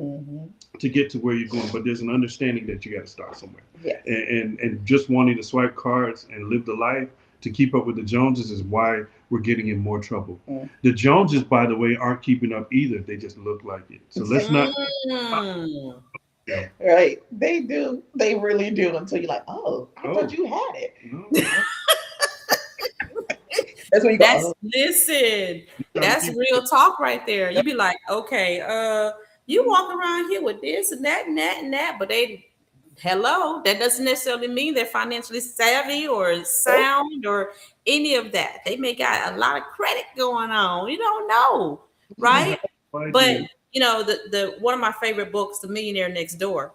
to get to where you're going. But there's an understanding that you got to start somewhere. Yes. And just wanting to swipe cards and live the life to keep up with the Joneses is why we're getting in more trouble. The Joneses, by the way, aren't keeping up either. They just look like it. So let's not. Right. They do. They really do until you're like, oh, I thought you had it. No. That's what you go. Listen, that's real talk right there. You be like, okay, you walk around here with this and that and that and that, but that doesn't necessarily mean they're financially savvy or sound or any of that. They may got a lot of credit going on. You don't know, right? But you know, the one of my favorite books, The Millionaire Next Door.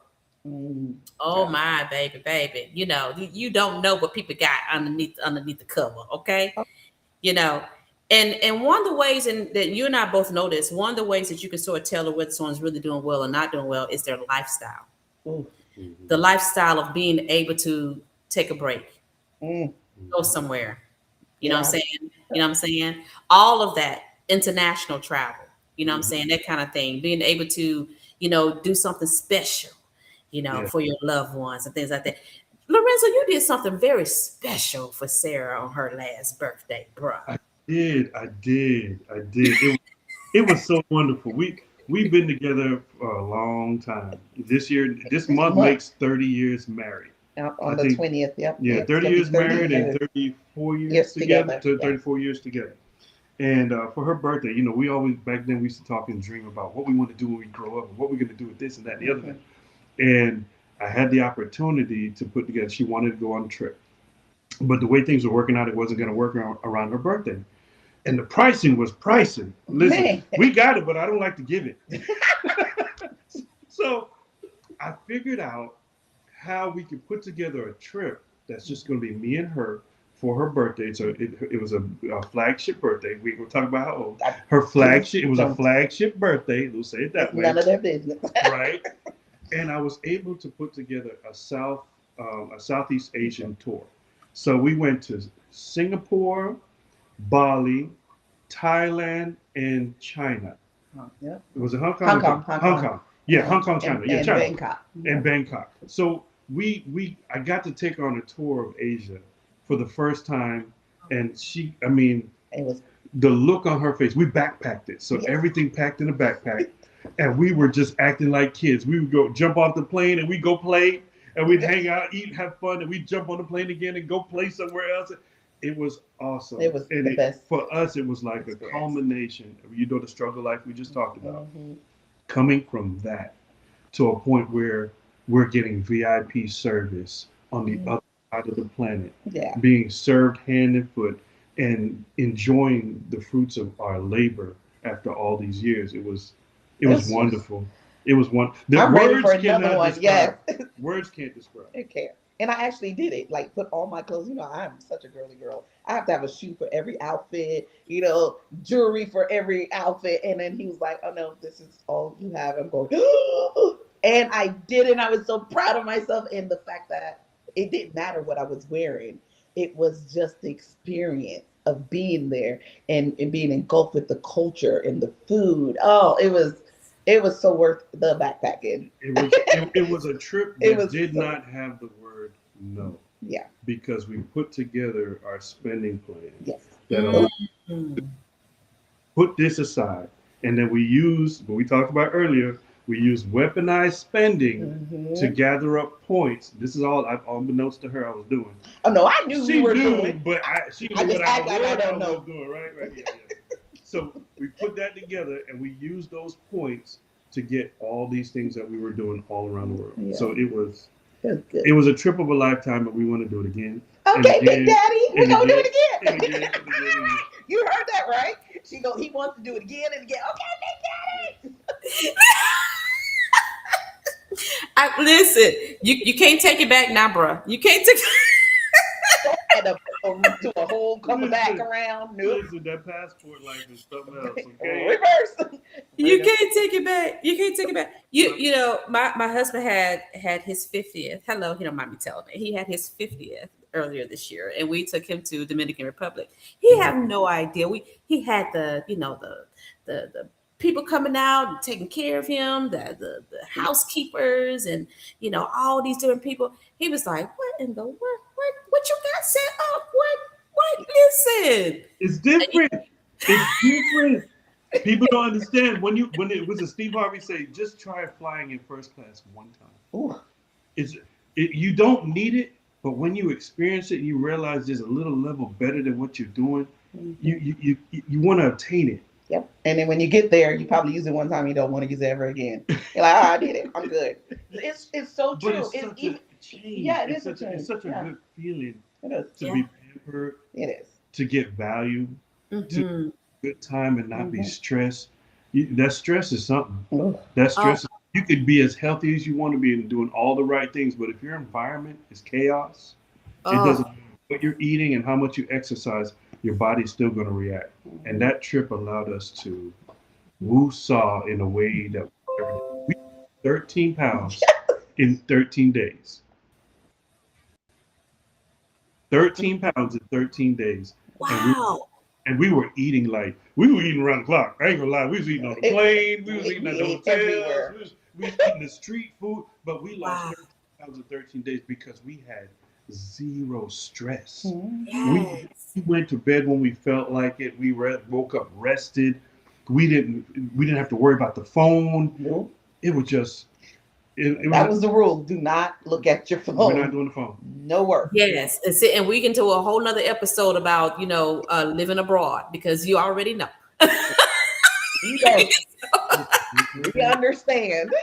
Oh my baby. You know, you don't know what people got underneath the cover, okay? You know, and one of the ways that you and I both know this, one of the ways that you can sort of tell whether someone's really doing well or not doing well is their lifestyle. The lifestyle of being able to take a break, go somewhere. You know what I'm saying? You know what I'm saying? All of that, international travel, you know what I'm saying? That kind of thing, being able to, you know, do something special, you know, for your loved ones and things like that. Lorenzo, you did something very special for Sarah on her last birthday, bro. I did. It was so wonderful. We've been together for a long time. This month makes 30 years married. On the 20th, yep. Yeah, 30 years married and 34 years together. 34 years together. And for her birthday, you know, back then we used to talk and dream about what we want to do when we grow up and what we're going to do with this and that and the other thing. And I had the opportunity to put together, she wanted to go on a trip. But the way things were working out, it wasn't going to work around her birthday. And the pricing was pricing. Listen, we got it, but I don't like to give it. So I figured out how we could put together a trip that's just going to be me and her for her birthday. So it was a flagship birthday. We will talk about how old. Her flagship, it was a flagship birthday. We'll say it that way. None of their business. Right. And I was able to put together a Southeast Asian tour. So we went to Singapore, Bali, Thailand, and China. Yeah. Was it Hong Kong? Hong Kong, Hong Hong Kong. Kong. Yeah, Hong Kong, China. Yeah, And China. Bangkok. And Bangkok. So I got to take her on a tour of Asia for the first time, and I mean, It was the look on her face. We backpacked it, so Yes. everything packed in a backpack, and we were just acting like kids. We would go jump off the plane and we go play, and we'd hang out, eat, have fun, and we'd jump on the plane again and go play somewhere else. It was awesome. It was the best for us. It was like experience. a culmination of the struggle life we just talked about. Mhm. Coming from that to a point where we're getting VIP service on the other side of the planet, Yeah. being served hand and foot, and enjoying the fruits of our labor after all these years. It was It's- wonderful. It was one. The I'm ready for words another cannot one. describe. Yes. Words can't describe. I care. And I actually did it. Like put all my clothes. You know, I'm such a girly girl. I have to have a shoe for every outfit. You know, jewelry for every outfit. And then he was like, "Oh no, this is all you have." I'm going, and I did it. And I was so proud of myself. And the fact that it didn't matter what I was wearing. It was just the experience of being there and being engulfed with the culture and the food. Oh, it was so worth the backpacking. It was a trip It that was did so- not have the word no, Yeah. because we put together our spending plan Yes. that allowed Mm. put this aside, and then we used what we talked about earlier. We used weaponized spending Mhm. to gather up points. This is all, unbeknownst to her, I was doing. Oh no, I knew She we were knew, doing. but she knew I just what act like I don't was know. doing. Right, yeah. So we put that together, and we used those points to get all these things that we were doing all around the world. Yeah. So it was Good. a trip of a lifetime, but we want to do it again. Okay, and Big again, Daddy, we're and gonna do again, it and again. again, and again, and again. You heard that right? He wants to do it again and again. Okay, Big Daddy. Listen, you can't take it back now, bruh. You can't take. And to a whole coming back around. Nope. Listen, that passport life is something else. Okay. Reverse. You can't take it back. You can't take it back. You know, my husband had his 50th. Hello, he don't mind me telling it. He had his 50th earlier this year, and we took him to Dominican Republic. He had no idea. He had the people coming out and taking care of him, the housekeepers, and all these different people. He was like, "What in the world? What you got set up? What? Listen, It's different. It's different. People don't understand when it was a Steve Harvey say, just try flying in first class one time. Ooh. You don't need it, but when you experience it, you realize there's a little level better than what you're doing. Mhm. You want to attain it. Yep. And then when you get there, you probably use it one time. You don't want to use it ever again. You're like, I did it. I'm good. It's so true. But it's such a change. Yeah, it is It's a change. It's such a Yeah. good feeling It is. to Yeah. be pampered, It is. to get value, Mhm. good time, and not be Mhm. stressed. That stress is something. Ooh. That stress. You could be as healthy as you want to be and doing all the right things, but if your environment is chaos, it doesn't matter what you're eating and how much you exercise, your body's still going to react. And that trip allowed us to woo-saw in a way that we 13 pounds in 13 days. 13 pounds in 13 days. Wow. And we were eating around the clock. I ain't gonna lie. We was eating on the plane. We was eating at the ate hotels. everywhere. We was eating the street food. But we lost Wow. 13 pounds in 13 days because we had zero stress. Mhm. Yes. We went to bed when we felt like it. We woke up rested. We didn't have to worry about the phone. Nope. It was just. That was the rule. Do not look at your phone. We're not doing the phone. No work. Yes, and we can do a whole nother episode about living abroad, because you already know. You don't. We understand.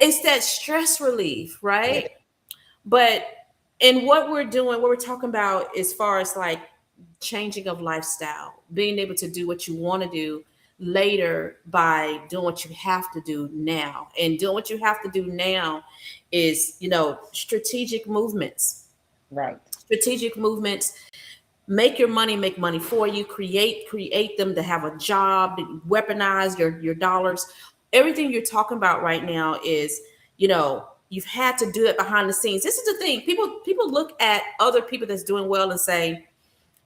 It's that stress relief, right? But in what we're doing, what we're talking about as far as like changing of lifestyle, being able to do what you want to do later by doing what you have to do now. And doing what you have to do now is, strategic movements. Right. Strategic movements. Make your money make money for you. Create them to have a job, to weaponize your dollars. Everything you're talking about right now is, you You've had to do it behind the scenes. This is the thing. People look at other people that's doing well and say,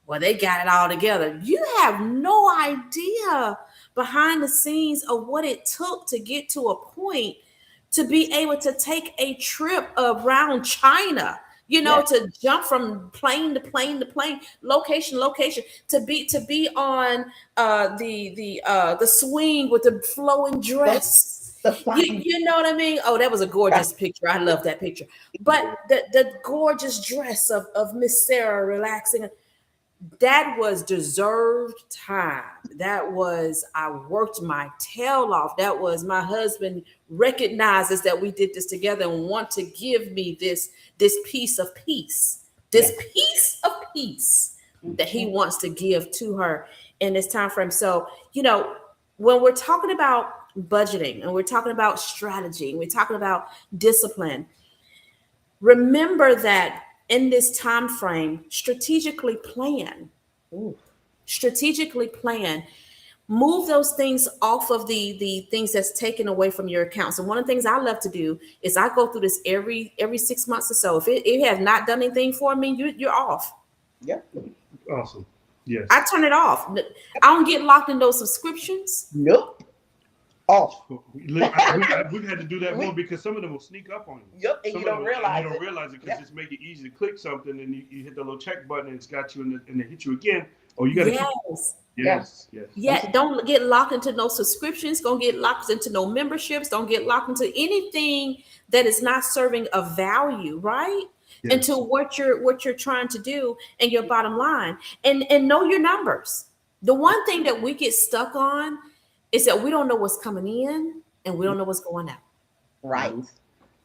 well, they got it all together. You have no idea behind the scenes of what it took to get to a point to be able to take a trip around China, to jump from plane to plane to plane, location to location, to be on the swing with the flowing dress. You know what I mean? Oh, that was a gorgeous picture. I love that picture. But the gorgeous dress of Miss Sarah relaxing. That was deserved time. That was, I worked my tail off. That was, my husband recognizes that we did this together and want to give me this piece of peace, piece of peace that he wants to give to her in this time frame. So, when we're talking about budgeting and we're talking about strategy and we're talking about discipline, remember that in this time frame, strategically plan. Move those things off of the things that's taken away from your account. So one of the things I love to do is I go through this every 6 months or so. If it has not done anything for me, you're off. Yeah. Awesome. Yes. I turn it off. I don't get locked in those subscriptions. Nope. Off. We've had to do that more because some of them will sneak up on you. Yep, and you don't realize it. You don't realize it because it's make it easy to click something and you hit the little check button and it's got you and they hit you again. Oh, you got to Yes. Yeah, don't get locked into no subscriptions. Don't get locked into no memberships. Don't get locked into anything that is not serving a value, right? Yes. Into what you're trying to do and your bottom line. And know your numbers. The one thing that we get stuck on is that we don't know what's coming in and we don't know what's going out. Right.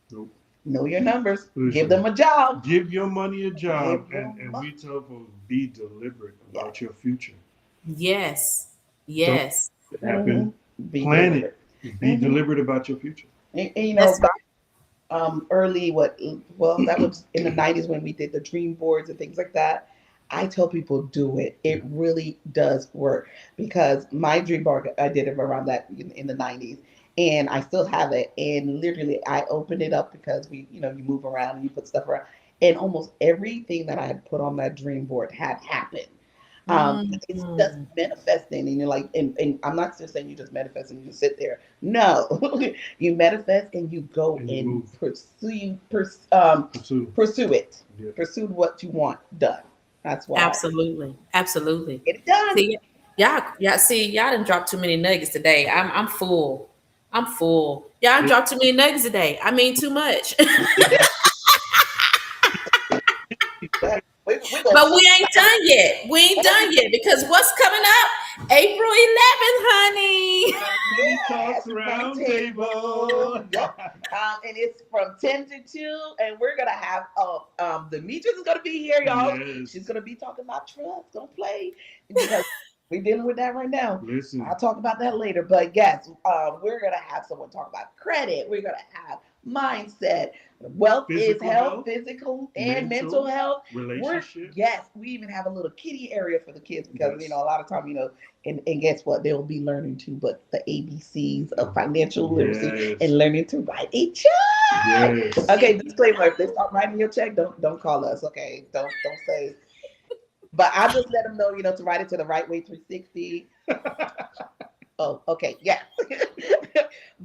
Nope. Know your numbers. Listen, give them a job. Give your money a job. And we tell folks, be deliberate about your future. Yes. Don't happen. Plan it. Be deliberate about your future. And early, that was in the 90s when we did the dream boards and things like that. I tell people do it. It really does work because my dream board, I did it around that in the 90s and I still have it. And literally I opened it up because you move around and you put stuff around and almost everything that I had put on that dream board had happened. It's just manifesting and you're like, and I'm not just saying you just manifest and you just sit there. No, you manifest and you go and pursue it. Yeah. Pursue what you want done. That's why. Absolutely. Get it done. See, y'all didn't drop too many nuggets today. I'm full. Y'all dropped too many nuggets today. I mean, too much. But we ain't done yet. Because what's coming up? April 11th, honey. Talks round table. And it's from 10 to 2. And we're going to have Demetris is going to be here, y'all. Yes. She's going to be talking about trust. Don't play. Because we're dealing with that right now. Listen. I'll talk about that later. But yes, we're going to have someone talk about credit. We're going to have mindset. Wealth is health, physical and mental health. Relationship. We even have a little kiddie area for the kids because a lot of time, and guess what? They'll be learning too, but the ABCs of financial literacy and learning to write a check. Yes. Okay, disclaimer: if they start writing your check, don't call us. Okay, don't say. But I just let them know, to write it to the Right Way 360. Oh, okay, yeah.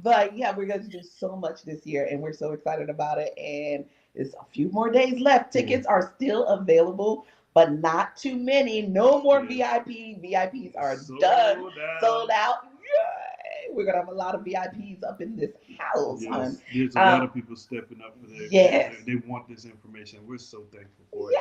But yeah, we're going to do so much this year and we're so excited about it. And there's a few more days left. Tickets are still available, but not too many. No more VIP. VIPs are done. Sold out. Yay! We're going to have a lot of VIPs up in this house. Yes. There's a lot of people stepping up for that. Yes. They want this information. We're so thankful for it.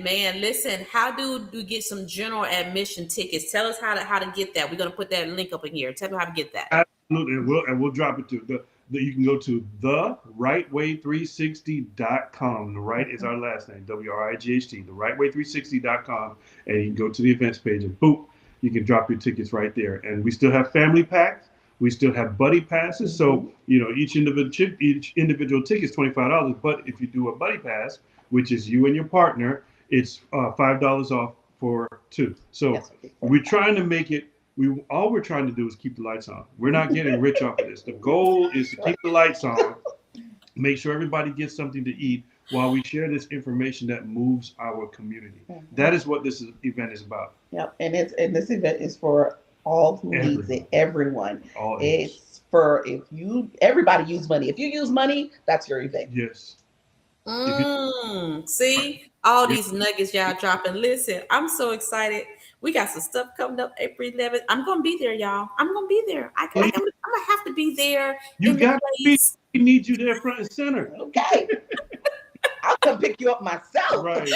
Man, listen, how do we get some general admission tickets? Tell us how to get that. We're going to put that link up in here. Tell me how to get that. Absolutely. And we'll drop it too. You can go to therightway360.com. The right is our last name, WRIGHT, therightway360.com. And you can go to the events page and boom, you can drop your tickets right there. And we still have family packs. We still have buddy passes. So, each individual ticket is $25. But if you do a buddy pass, which is you and your partner, it's $5 off for two. So we're trying to make it, all we're trying to do is keep the lights on. We're not getting rich off of this. The goal is to keep the lights on Make sure everybody gets something to eat while we share this information that moves our community. That is what this event is about. Yep. And this event is for all who needs Everyone, it, everyone. all ages. It's for if you everybody use money. If you use money, that's your event. Yes. If you, See all yeah, these nuggets y'all dropping. Listen, I'm so excited. We got some stuff coming up April 11th. I'm gonna be there, y'all. I'm gonna be there. please, I'm gonna have to be there you in the got to be. place. We need you there front and center. Okay. I'll come pick you up myself. Right.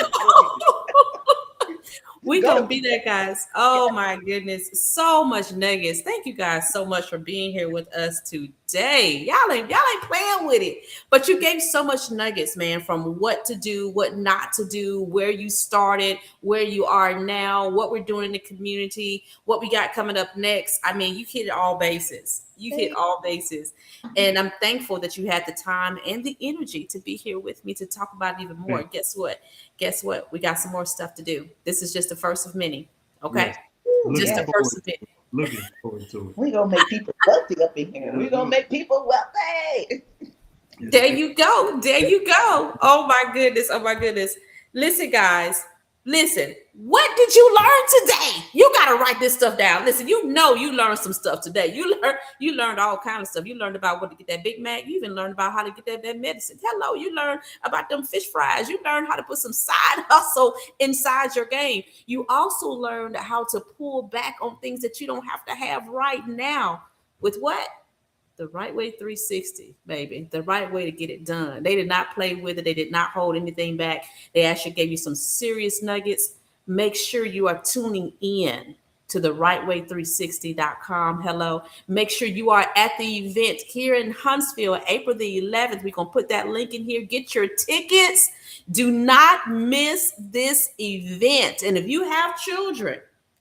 We Go. gonna be there, guys. Oh my goodness, so much nuggets. Thank you guys so much for being here with us today. Y'all ain't playing with it, but you gave so much nuggets, man. From what to do, what not to do, where you started, where you are now, what we're doing in the community, what we got coming up next. I mean, you hit all bases. You hit all bases, and I'm thankful that you had the time and the energy to be here with me to talk about it even more. Guess what? Guess what? We got some more stuff to do. This is just the first of many. Okay, Yes. just Looking the Yes. forward. first of many. Looking forward to it. We're gonna make people wealthy up in here. We're gonna make people wealthy. Yes. There you go. There you go. Oh my goodness. Oh my goodness. Listen, guys. Listen. What did you learn today? You gotta write this stuff down. Listen, you learned some stuff today. You learned all kind of stuff. You learned about what to get that Big Mac. You even learned about how to get that medicine. Hello, you learned about them fish fries. You learned how to put some side hustle inside your game. You also learned how to pull back on things that you don't have to have right now. With what? The right way 360, baby. The right way to get it done. They did not play with it. They did not hold anything back. They actually gave you some serious nuggets. Make sure you are tuning in to the rightway360.com. Hello. Make sure you are at the event here in Huntsville, April the 11th. We're going to put that link in here. Get your tickets. Do not miss this event. And if you have children,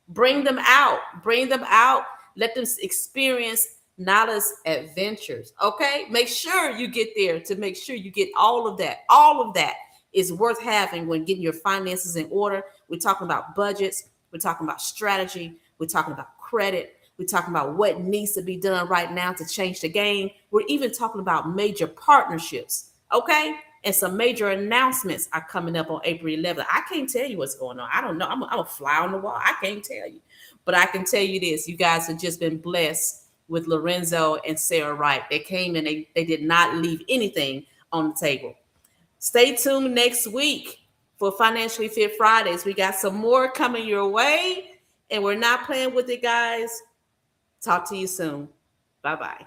bring them out. Bring them out. Let them experience Nala's adventures. Okay, make sure you get there to make sure you get all of that. All of that is worth having when getting your finances in order. We're talking about budgets, we're talking about strategy, we're talking about credit, we're talking about what needs to be done right now to change the game. We're even talking about major partnerships. Okay, and some major announcements are coming up on April 11th. I can't tell you what's going on. I don't know. I'm a fly on the wall. I can't tell you, but I can tell you this: you guys have just been blessed with Lorenzo and Sarha Wright. They came and they did not leave anything on the table. Stay tuned next week for Financially Fit Fridays. We got some more coming your way, and we're not playing with it, guys. Talk to you soon. Bye-bye.